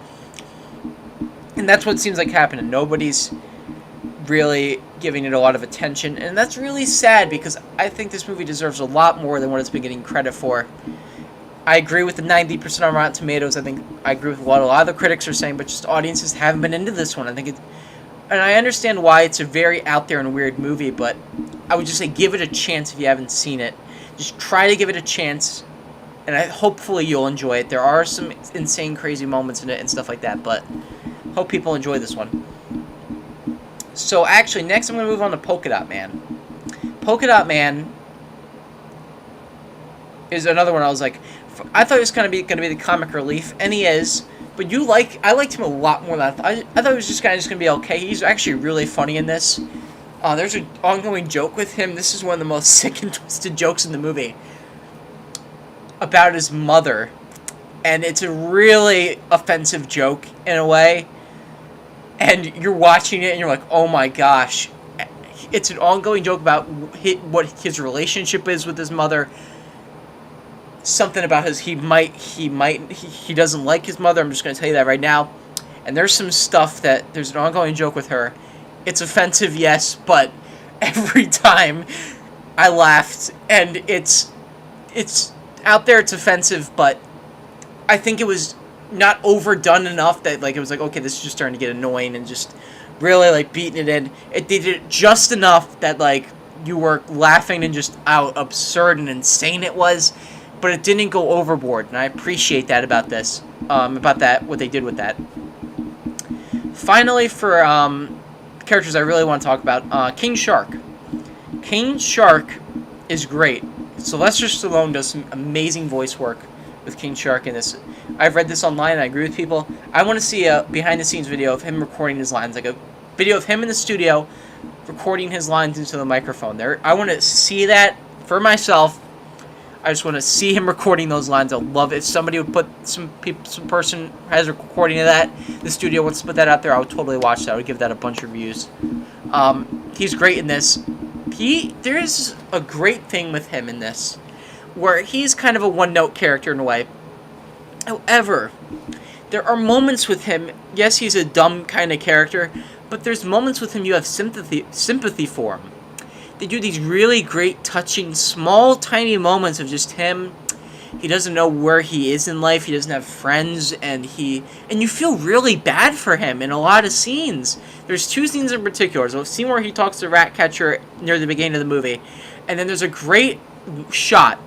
Speaker 1: And that's what seems like happening. Nobody's really giving it a lot of attention, and that's really sad because I think this movie deserves a lot more than what it's been getting credit for. I agree with the 90% on Rotten Tomatoes. I think I agree with what a lot of the critics are saying, but just audiences haven't been into this one. I think it, and I understand why it's a very out there and weird movie, but I would just say give it a chance if you haven't seen it. Just try to give it a chance, and hopefully you'll enjoy it. There are some insane, crazy moments in it and stuff like that, but hope people enjoy this one. So actually, next I'm going to move on to Polka Dot Man. Polka Dot Man is another one I was like, I thought he was going to be the comic relief, and he is. But I liked him a lot more than I thought. I thought he was just going to be okay. He's actually really funny in this. There's an ongoing joke with him. This is one of the most sick and twisted jokes in the movie about his mother, and it's a really offensive joke in a way. And you're watching it, and you're like, oh my gosh. It's an ongoing joke about what his relationship is with his mother. Something about he doesn't like his mother. I'm just going to tell you that right now. And there's some stuff there's an ongoing joke with her. It's offensive, yes, but every time I laughed. And it's out there, it's offensive, but I think it was not overdone enough that it was like, okay, this is just starting to get annoying and just really beating it in. It did it just enough that you were laughing and just how absurd and insane it was, but it didn't go overboard, and I appreciate that about this, what they did with that. Finally, for characters I really want to talk about, King Shark. King Shark is great. Sylvester Stallone does some amazing voice work with King Shark in this. I've read this online, and I agree with people. I want to see a behind-the-scenes video of him recording his lines, like a video of him in the studio recording his lines into the microphone. I want to see that for myself. I just want to see him recording those lines. I'd love it. If somebody would put some person has a recording of that, the studio wants to put that out there, I would totally watch that. I would give that a bunch of views. He's great in this. There is a great thing with him in this, where he's kind of a one-note character in a way. However, there are moments with him, yes, he's a dumb kind of character, but there's moments with him you have sympathy for him. They do these really great, touching, small, tiny moments of just him. He doesn't know where he is in life, he doesn't have friends, and you feel really bad for him in a lot of scenes. There's two scenes in particular. There's a scene where he talks to Ratcatcher near the beginning of the movie, and then there's a great shot.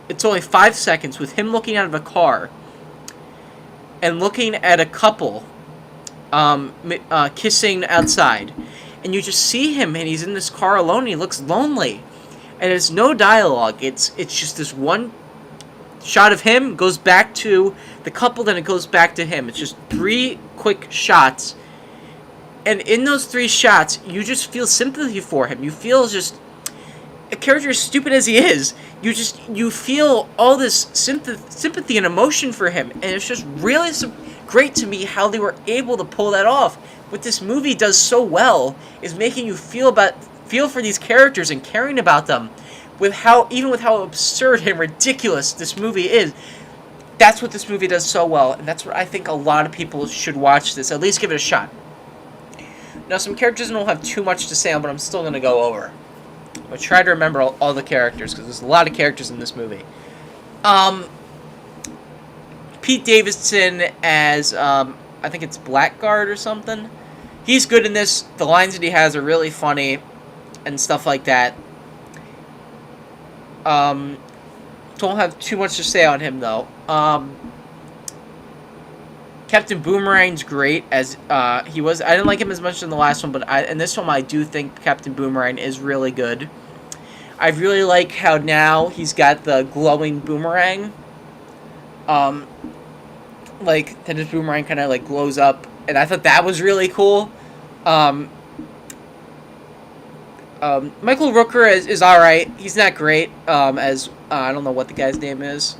Speaker 1: It's only 5 seconds with him looking out of a car and looking at a couple kissing outside. And you just see him, and he's in this car alone, and he looks lonely. And there's no dialogue. It's just this one shot of him, goes back to the couple, then it goes back to him. It's just 3 quick shots. And in those 3 shots, you just feel sympathy for him. You feel just, a character as stupid as he is, you feel all this sympathy and emotion for him, and it's just really great to me how they were able to pull that off. What this movie does so well is making you feel for these characters and caring about them, even with how absurd and ridiculous this movie is. That's what this movie does so well, and that's what I think a lot of people should watch this, at least give it a shot. Now, some characters don't have too much to say on, but I'm still going to go over. I'll try to remember all the characters, because there's a lot of characters in this movie. Pete Davidson as, I think it's Blackguard or something. he's good in this. The lines that he has are really funny and stuff like that. Don't have too much to say on him, though. Captain Boomerang's great as he was. I didn't like him as much in the last one, but in this one I do think Captain Boomerang is really good. I really like how now he's got the glowing boomerang. Like, that his boomerang kind of, like, glows up. And I thought that was really cool. Michael Rooker is alright. He's not great, as, I don't know what the guy's name is.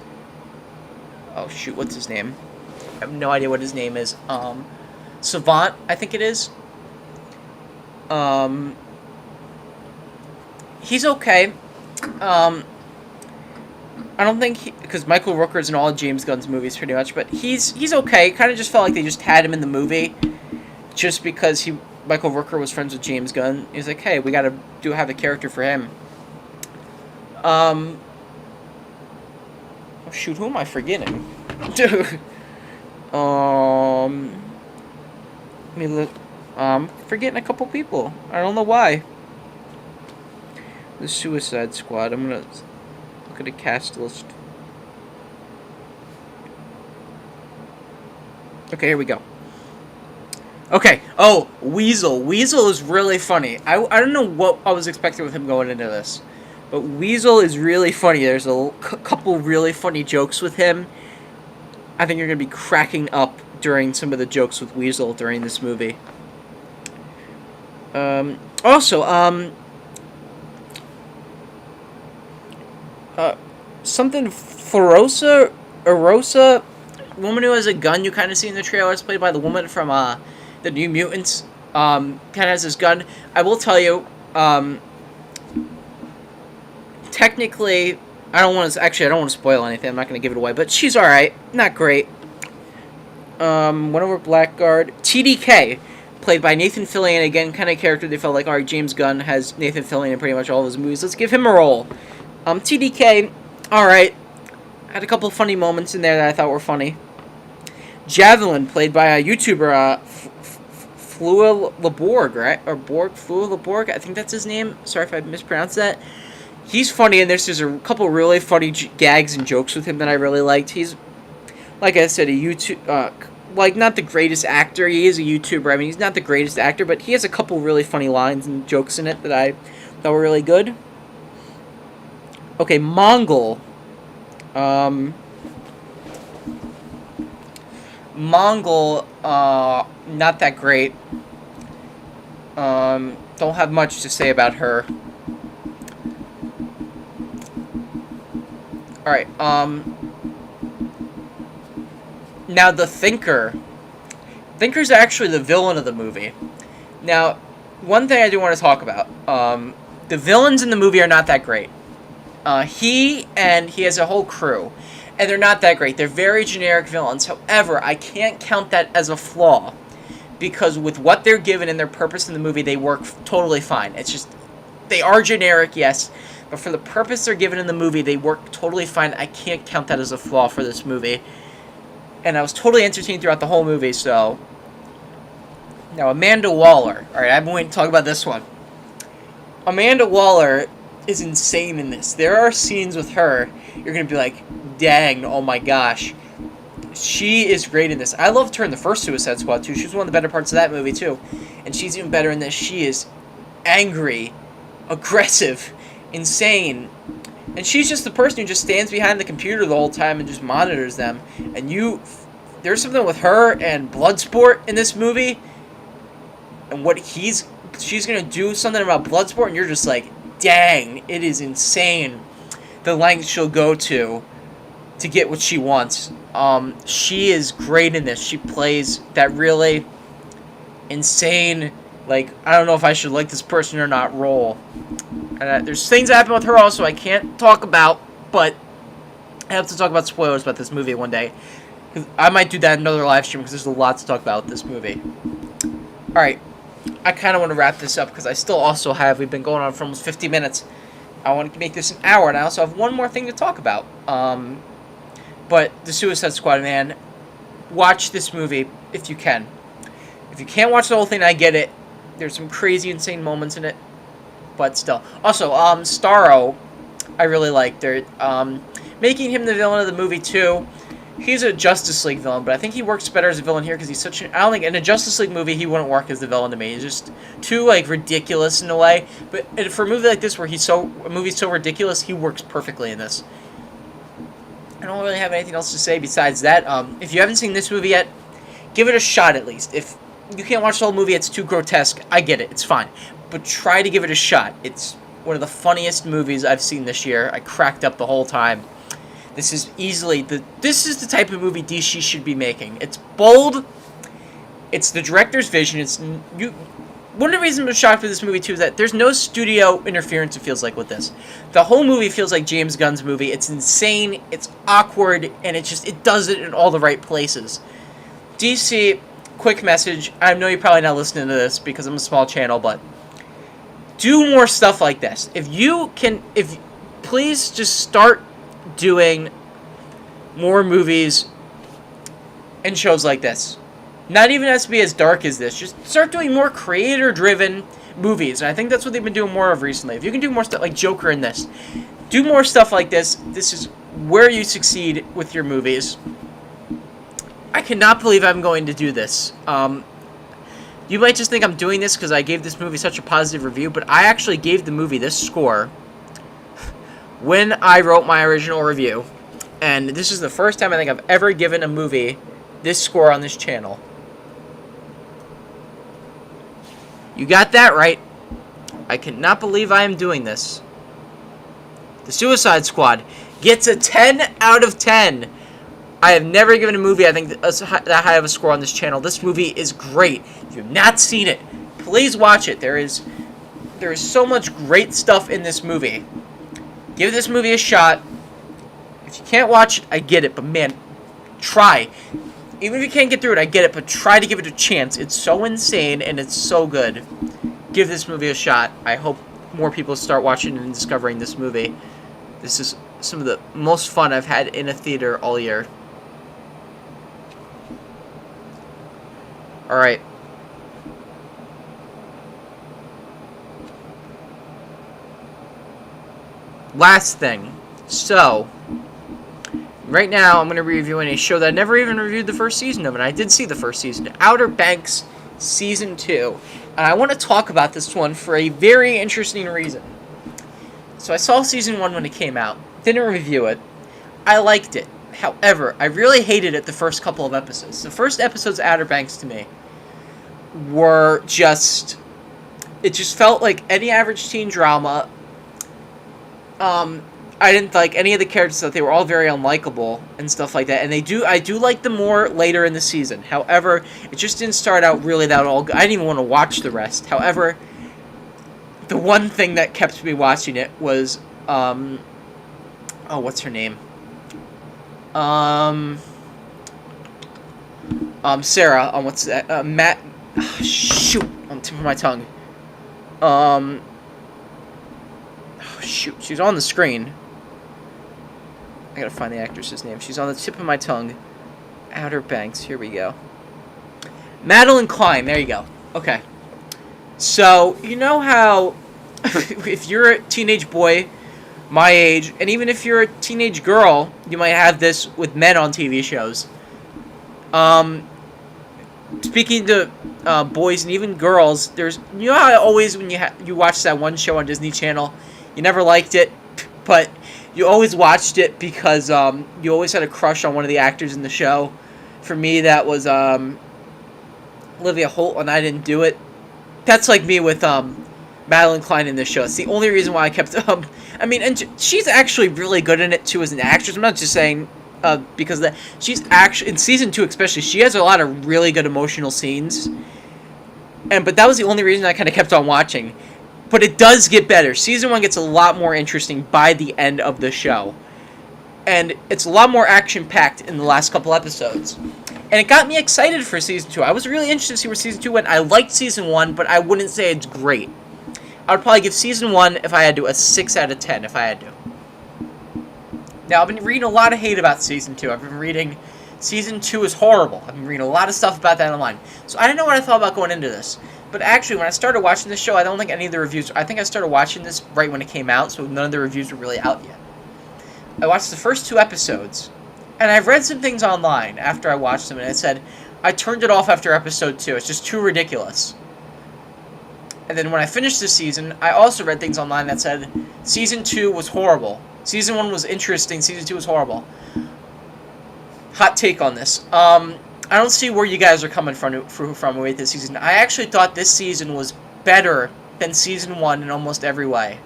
Speaker 1: Oh, shoot, what's his name? I have no idea what his name is. Savant, I think it is. He's okay. I don't think because Michael Rooker's in all of James Gunn's movies pretty much, but he's okay. Kind of just felt like they just had him in the movie, just because Michael Rooker was friends with James Gunn. He's like, hey, we gotta have a character for him. Oh shoot, who am I forgetting? Let me look. Forgetting a couple people. I don't know why. The Suicide Squad. I'm gonna look at a cast list. Okay, here we go. Okay. Oh, Weasel. Weasel is really funny. I don't know what I was expecting with him going into this, but Weasel is really funny. There's a couple really funny jokes with him. I think you're gonna be cracking up during some of the jokes with Weasel during this movie. Something Erosa, woman who has a gun you kind of see in the trailers, played by the woman from the New Mutants. Kind of has this gun. I will tell you, technically, I don't want to spoil anything. I'm not going to give it away, but she's all right, not great. Went over Blackguard. TDK, played by Nathan Fillion, again, kind of character they felt like, alright, James Gunn has Nathan Fillion in pretty much all of his movies. Let's give him a role. TDK, alright. Had a couple funny moments in there that I thought were funny. Javelin, played by a YouTuber, Flua Laborg, right? Or Flua Laborg, I think that's his name. Sorry if I mispronounced that. He's funny in this. There's a couple really funny gags and jokes with him that I really liked. He's, like I said, a YouTube, like, not the greatest actor. He is a YouTuber. I mean, he's not the greatest actor, but he has a couple really funny lines and jokes in it that I thought were really good. Okay, Mongol. Mongol, not that great. Don't have much to say about her. Alright, now the Thinker. Thinker's actually the villain of the movie. Now, one thing I do want to talk about. The villains in the movie are not that great. He has a whole crew, and they're not that great. They're very generic villains. However, I can't count that as a flaw, because with what they're given and their purpose in the movie, they work totally fine. It's just, they are generic, yes, but for the purpose they're given in the movie, they work totally fine. I can't count that as a flaw for this movie. And I was totally entertained throughout the whole movie, so... Now, Amanda Waller. Alright, I've been waiting to talk about this one. Amanda Waller is insane in this. There are scenes with her, you're going to be like, dang, oh my gosh. She is great in this. I loved her in the first Suicide Squad, too. She was one of the better parts of that movie, too. And she's even better in this. She is angry, aggressive, insane. And she's just the person who just stands behind the computer the whole time and just monitors them. And there's something with her and Bloodsport in this movie. And she's going to do something about Bloodsport, and you're just like, dang, it is insane the lengths she'll go to get what she wants. She is great in this. She plays that really insane, like, I don't know if I should like this person or not role. And there's things that happen with her also I can't talk about, but I have to talk about spoilers about this movie one day. I might do that in another live stream because there's a lot to talk about with this movie. Alright, I kind of want to wrap this up because I still also we've been going on for almost 50 minutes. I want to make this an hour, and I also have one more thing to talk about. But the Suicide Squad, man, watch this movie if you can. If you can't watch the whole thing, I get it. There's some crazy, insane moments in it, but still. Also, Starro, I really liked. They're making him the villain of the movie too. He's a Justice League villain, but I think he works better as a villain here because he's such an... I don't think in a Justice League movie he wouldn't work as the villain to me. He's just too, like, ridiculous in a way. But for a movie like this where a movie's so ridiculous, he works perfectly in this. I don't really have anything else to say besides that. If you haven't seen this movie yet, give it a shot at least. If you can't watch the whole movie, it's too grotesque. I get it. It's fine. But try to give it a shot. It's one of the funniest movies I've seen this year. I cracked up the whole time. This is easily this is the type of movie DC should be making. It's bold. It's the director's vision. One of the reasons I'm shocked with this movie too is that there's no studio interference. It feels like with this, the whole movie feels like James Gunn's movie. It's insane. It's awkward, and it does it in all the right places. DC, quick message. I know you're probably not listening to this because I'm a small channel, but do more stuff like this. Please just start doing more movies and shows like this. Not even has to be as dark as this. Just start doing more creator-driven movies. And I think that's what they've been doing more of recently. If you can do more stuff like Joker in this, do more stuff like this. This is where you succeed with your movies. I cannot believe I'm going to do this. You might just think I'm doing this because I gave this movie such a positive review, but I actually gave the movie this score when I wrote my original review, and this is the first time I think I've ever given a movie this score on this channel. You got that right. I cannot believe I am doing this. The Suicide Squad gets a 10 out of 10. I have never given a movie, I think, that high of a score on this channel. This movie is great. If you have not seen it, please watch it. There is so much great stuff in this movie. Give this movie a shot. If you can't watch it, I get it. But, man, try. Even if you can't get through it, I get it. But try to give it a chance. It's so insane, and it's so good. Give this movie a shot. I hope more people start watching and discovering this movie. This is some of the most fun I've had in a theater all year. Alright. Last thing. So, right now I'm going to be reviewing a show that I never even reviewed the first season of, and I did see the first season, Outer Banks Season 2. And I want to talk about this one for a very interesting reason. So I saw Season 1 when it came out. Didn't review it. I liked it. However, I really hated it the first couple of episodes. The first episodes of Outer Banks to me were just... It just felt like any average teen drama. I didn't like any of the characters, that they were all very unlikable and stuff like that. And I do like them more later in the season. However, it just didn't start out really that all good. I didn't even want to watch the rest. However, the one thing that kept me watching it was, oh, what's her name? Sarah, what's that? Matt, shoot, on the tip of my tongue. Oh, shoot, she's on the screen. I gotta find the actress's name. She's on the tip of my tongue. Outer Banks, here we go. Madeline Klein, there you go. Okay. So, you know how if you're a teenage boy my age, and even if you're a teenage girl, you might have this with men on TV shows. Speaking to boys and even girls, there's, you know how always when you watch that one show on Disney Channel, you never liked it, but you always watched it because you always had a crush on one of the actors in the show. For me, that was Olivia Holt, and I didn't do it. That's like me with Madeline Klein in this show. It's the only reason why I kept... I mean, and she's actually really good in it, too, as an actress. I'm not just saying because she's actually... In Season 2, especially, she has a lot of really good emotional scenes. But that was the only reason I kind of kept on watching. But it does get better. Season 1 gets a lot more interesting by the end of the show. And it's a lot more action-packed in the last couple episodes. And it got me excited for Season 2. I was really interested to see where Season 2 went. I liked Season 1, but I wouldn't say it's great. I would probably give Season 1, if I had to, a 6 out of 10, if I had to. Now, I've been reading a lot of hate about Season 2. I've been reading Season 2 is horrible. I've been reading a lot of stuff about that online. So I didn't know what I thought about going into this. But actually, when I started watching this show, I don't think any of the reviews... I think I started watching this right when it came out, so none of the reviews were really out yet. I watched the first 2 episodes, and I've read some things online after I watched them, and it said, I turned it off after episode 2. It's just too ridiculous. And then when I finished this season, I also read things online that said, Season 2 was horrible. Season 1 was interesting, Season 2 was horrible. Hot take on this. I don't see where you guys are coming from with this season. I actually thought this season was better than Season 1 in almost every way.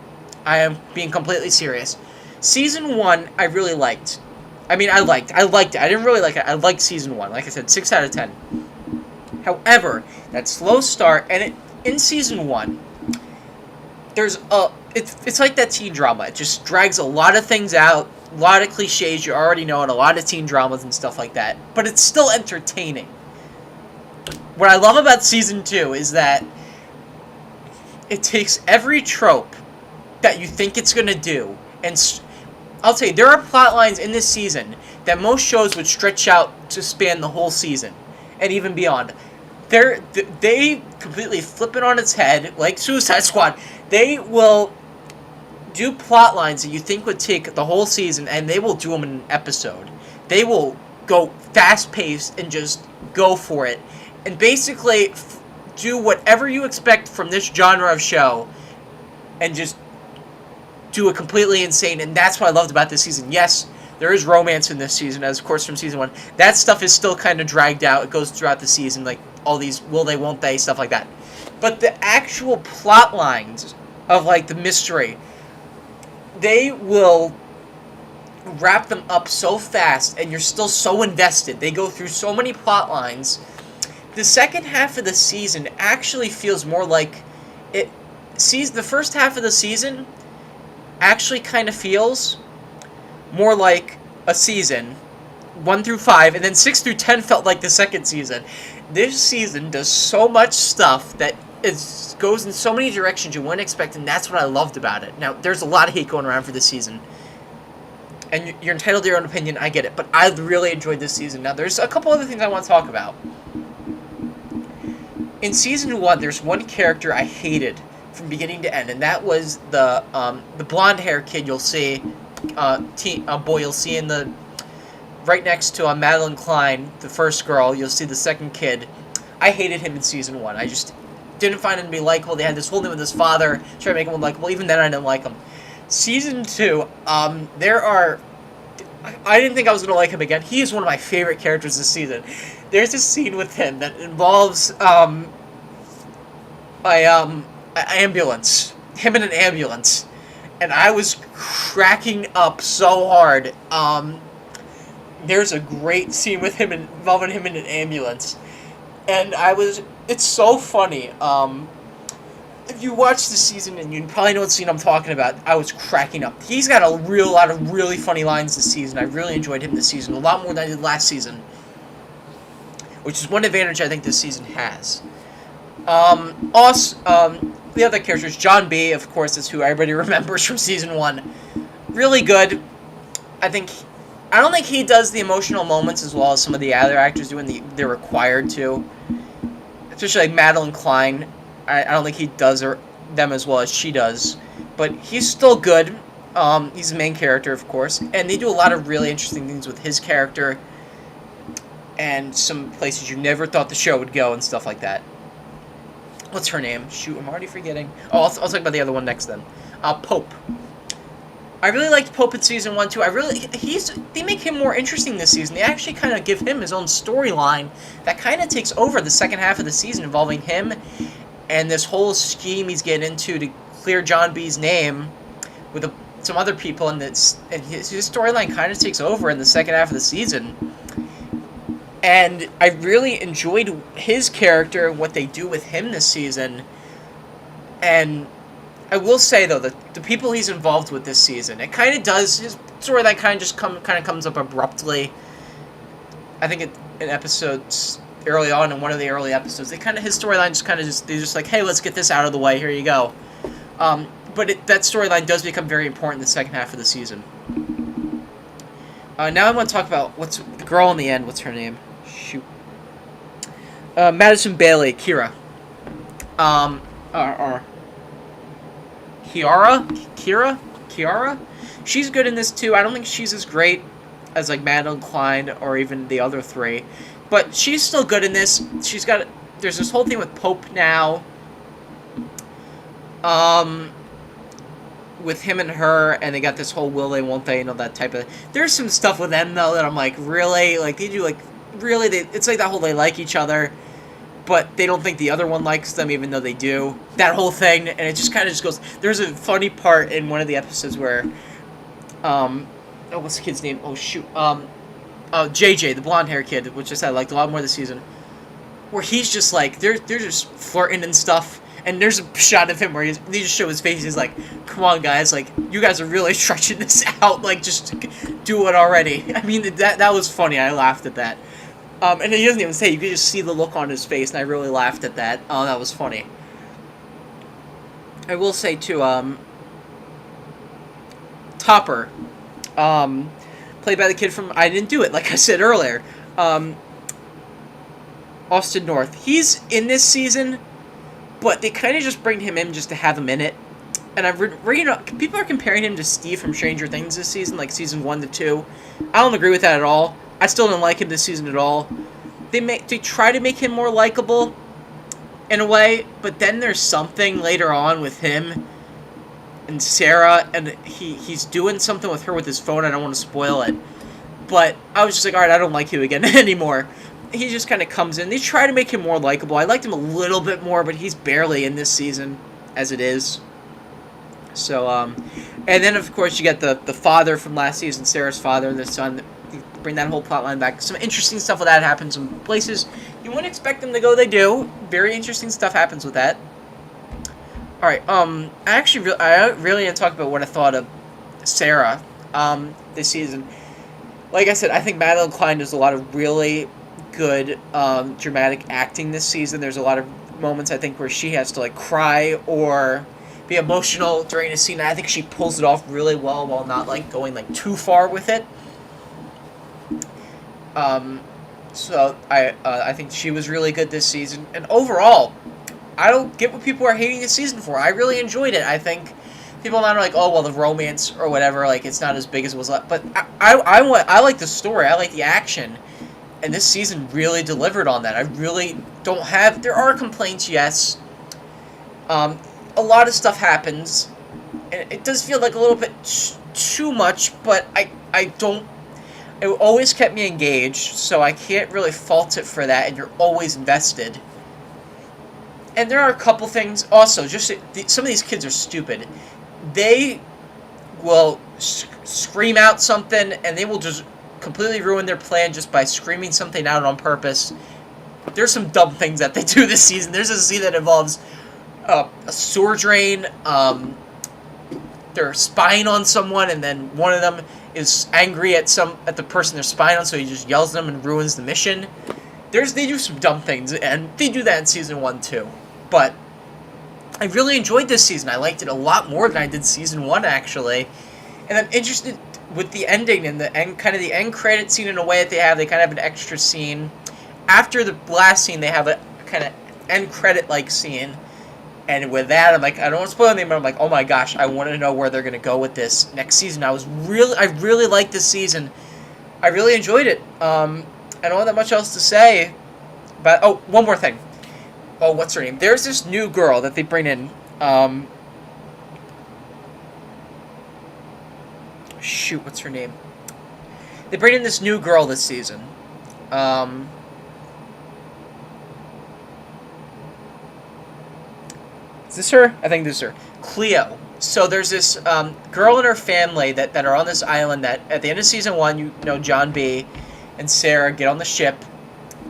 Speaker 1: I am being completely serious. Season 1, I really liked. I mean, I liked it. I didn't really like it. I liked Season 1. Like I said, 6 out of 10. However, that slow start, and in Season 1, there's it's like that teen drama. It just drags a lot of things out. A lot of cliches you already know, and a lot of teen dramas and stuff like that. But it's still entertaining. What I love about Season 2 is that it takes every trope that you think it's going to do. And I'll tell you, there are plot lines in this season that most shows would stretch out to span the whole season. And even beyond. They completely flip it on its head, like Suicide Squad. They will do plot lines that you think would take the whole season, and they will do them in an episode. They will go fast-paced and just go for it, and basically do whatever you expect from this genre of show, and just do it completely insane, and that's what I loved about this season. Yes, there is romance in this season, as of course from Season 1. That stuff is still kind of dragged out. It goes throughout the season, like all these will they, won't they, stuff like that. But the actual plot lines of, like, the mystery, they will wrap them up so fast, and you're still so invested. They go through so many plot lines. The second half of the season actually feels more like it. The first half of the season actually kind of feels more like a season, 1 through 5, and then 6 through 10 felt like the second season. This season does so much stuff that it goes in so many directions you wouldn't expect, and that's what I loved about it. Now, there's a lot of hate going around for this season, and you're entitled to your own opinion, I get it, but I really enjoyed this season. Now, there's a couple other things I want to talk about. In Season 1, there's one character I hated from beginning to end, and that was the blonde-haired kid you'll see, boy you'll see in the, right next to Madeline Klein, the first girl, you'll see the second kid. I hated him in Season 1. I just didn't find him to be likable. They had this whole thing with his father, trying to make him unlikable. Even then, I didn't like him. Season 2, I didn't think I was going to like him again. He is one of my favorite characters this season. There's a scene with him that involves an ambulance. Him in an ambulance. And I was cracking up so hard. There's a great scene with him involving him in an ambulance. And it's so funny. If you watch the season, and you probably know what scene I'm talking about, I was cracking up. He's got a lot of really funny lines this season. I really enjoyed him this season, a lot more than I did last season. Which is one advantage I think this season has. The other characters, John B., of course, is who everybody remembers from Season 1. Really good. I don't think he does the emotional moments as well as some of the other actors do, and they're required to. Especially like Madeline Klein. I don't think he does them as well as she does. But he's still good. He's the main character, of course. And they do a lot of really interesting things with his character. And some places you never thought the show would go and stuff like that. What's her name? Shoot, I'm already forgetting. Oh, I'll talk about the other one next then. Pope. I really liked Pope in Season 1, too. They make him more interesting this season. They actually kind of give him his own storyline that kind of takes over the second half of the season, involving him and this whole scheme he's getting into to clear John B's name with some other people, and his storyline kind of takes over in the second half of the season. And I really enjoyed his character and what they do with him this season. And I will say, though, that the people he's involved with this season, it kind of does, his storyline kind of just comes up abruptly. I think in episodes early on, in one of the early episodes, his storyline they're just like, hey, let's get this out of the way, here you go. But that storyline does become very important in the second half of the season. Now I want to talk about what's the girl in the end. What's her name? Shoot. Madison Bailey, Kira. Or Kiara. She's good in this too. I don't think she's as great as like Madeline Klein or even the other three, but she's still good in this. There's this whole thing with Pope now. With him and her, and they got this whole will they, won't they, that type of... There's some stuff with them, though, that I'm like, really? Like, they do, like, really? It's like that whole they like each other, but they don't think the other one likes them, even though they do. That whole thing, and it just kind of just goes... There's a funny part in one of the episodes where, what's the kid's name? Oh, shoot. JJ, the blonde-haired kid, which I liked a lot more this season, where he's just, like, they're just flirting and stuff. And there's a shot of him where they just show his face. He's like, come on, guys. Like, you guys are really stretching this out. Like, just do it already. I mean, that was funny. I laughed at that. And he doesn't even say. You could just see the look on his face. And I really laughed at that. Oh, that was funny. I will say, too, Topper. Played by the kid from I Didn't Do It, like I said earlier. Austin North. He's in this season... But they kind of just bring him in just to have him in it. And people are comparing him to Steve from Stranger Things this season, like season 1 to 2. I don't agree with that at all. I still don't like him this season at all. They try to make him more likable in a way, but then there's something later on with him and Sarah, and he's doing something with her with his phone. I don't want to spoil it. But I was just like, alright, I don't like you again anymore. He just kind of comes in. They try to make him more likable. I liked him a little bit more, but he's barely in this season as it is. So, and then, of course, you get the father from last season, Sarah's father and the son. Bring that whole plot line back. Some interesting stuff with that happens. Some places you wouldn't expect them to go, they do. Very interesting stuff happens with that. Alright, I really want to talk about what I thought of Sarah this season. Like I said, I think Madeline Klein does a lot of really good dramatic acting this season. There's a lot of moments I think where she has to like cry or be emotional during a scene. And I think she pulls it off really well while not like going like too far with it. So I think she was really good this season. And overall, I don't get what people are hating this season for. I really enjoyed it. I think people now are like, oh well, the romance or whatever, like it's not as big as it was. But I like the story. I like the action. And this season really delivered on that. I really don't have... There are complaints, yes. A lot of stuff happens. And it does feel like a little bit too much, but I don't... It always kept me engaged, so I can't really fault it for that, and you're always invested. And there are a couple things... Also, just some of these kids are stupid. They will scream out something, and they will just... completely ruin their plan just by screaming something out on purpose. There's some dumb things that they do this season. There's a scene that involves a sewer drain. They're spying on someone, and then one of them is angry at the person they're spying on, so he just yells at them and ruins the mission. They do some dumb things, and they do that in season 1 too. But I really enjoyed this season. I liked it a lot more than I did season 1 actually, and I'm interested with the ending and the end, kind of the end credit scene in a way that they kind of have an extra scene. After the last scene, they have a kind of end credit like scene. And with that, I'm like, I don't want to spoil anything, but I'm like, oh my gosh, I want to know where they're going to go with this next season. I really liked this season. I really enjoyed it. I don't have that much else to say. But, oh, one more thing. Oh, what's her name? There's this new girl that they bring in. Shoot, what's her name? They bring in this new girl this season. Is this her? I think this is her. Cleo. So there's this girl and her family that are on this island that at the end of season 1, you know, John B. and Sarah get on the ship,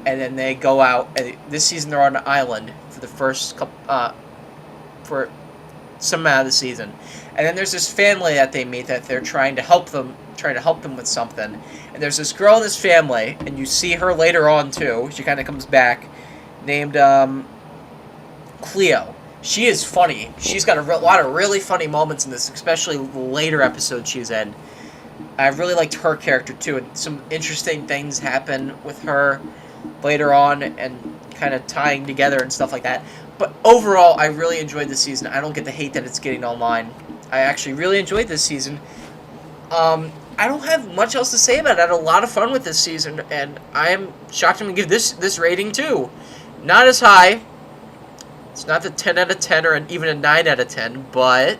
Speaker 1: and then they go out. And this season they're on an island for the first couple, for some amount of the season. And then there's this family that they meet that they're trying to help them with something. And there's this girl in this family, and you see her later on too. She kind of comes back, named Cleo. She is funny. She's got a lot of really funny moments in this, especially the later episodes she's in. I really liked her character too, and some interesting things happen with her later on, and kind of tying together and stuff like that. But overall, I really enjoyed this season. I don't get the hate that it's getting online. I actually really enjoyed this season. I don't have much else to say about it. I had a lot of fun with this season, and I am shocked I'm going to give this rating too. Not as high. It's not the 10 out of 10 or even a 9 out of 10, but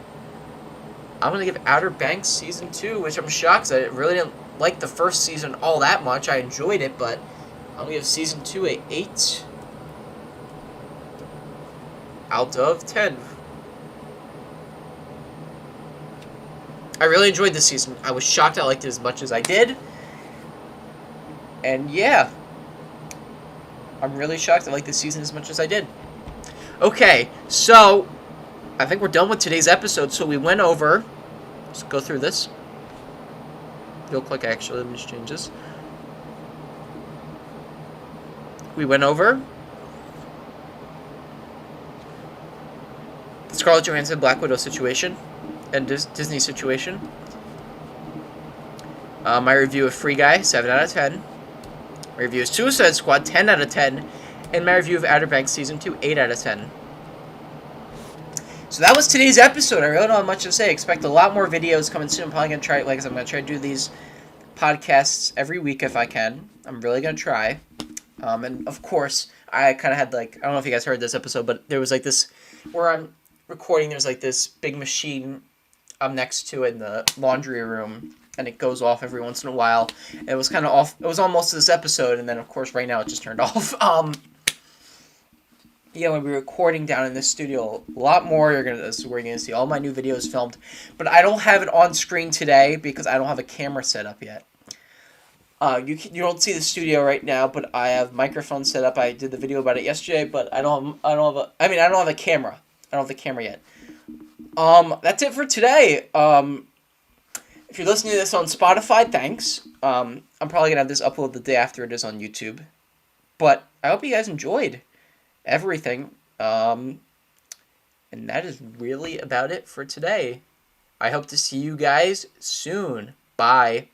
Speaker 1: I'm going to give Outer Banks Season 2, which I'm shocked because I really didn't like the first season all that much. I enjoyed it, but I'm going to give Season 2 a 8 out of 10. I really enjoyed this season. I was shocked I liked it as much as I did. And yeah, I'm really shocked I liked this season as much as I did. Okay, so I think we're done with today's episode. So we went over, let's go through this real quick. Actually, let me just change this. We went over the Scarlett Johansson Black Widow situation and Disney situation. My review of Free Guy, 7 out of 10. My review of Suicide Squad, 10 out of 10. And my review of Outer Banks Season 2, 8 out of 10. So that was today's episode. I really don't have much to say. Expect a lot more videos coming soon. I'm probably going to try, like I said, I'm going to try to do these podcasts every week if I can. I'm really going to try. And of course, I kind of had like, I don't know if you guys heard this episode, but there was like this, where I'm recording, there's like this big machine I'm next to in the laundry room, and it goes off every once in a while. And it was kind of off, it was on most of this episode, and then of course right now it just turned off. Yeah, we'll be recording down in this studio a lot more. This is where you're gonna see all my new videos filmed, but I don't have it on screen today because I don't have a camera set up yet. You don't see the studio right now, but I have microphone set up. I did the video about it yesterday, but I don't have a camera. I don't have the camera yet. That's it for today. If you're listening to this on Spotify, thanks. I'm probably gonna have this upload the day after it is on YouTube. But I hope you guys enjoyed everything. And that is really about it for today. I hope to see you guys soon. Bye.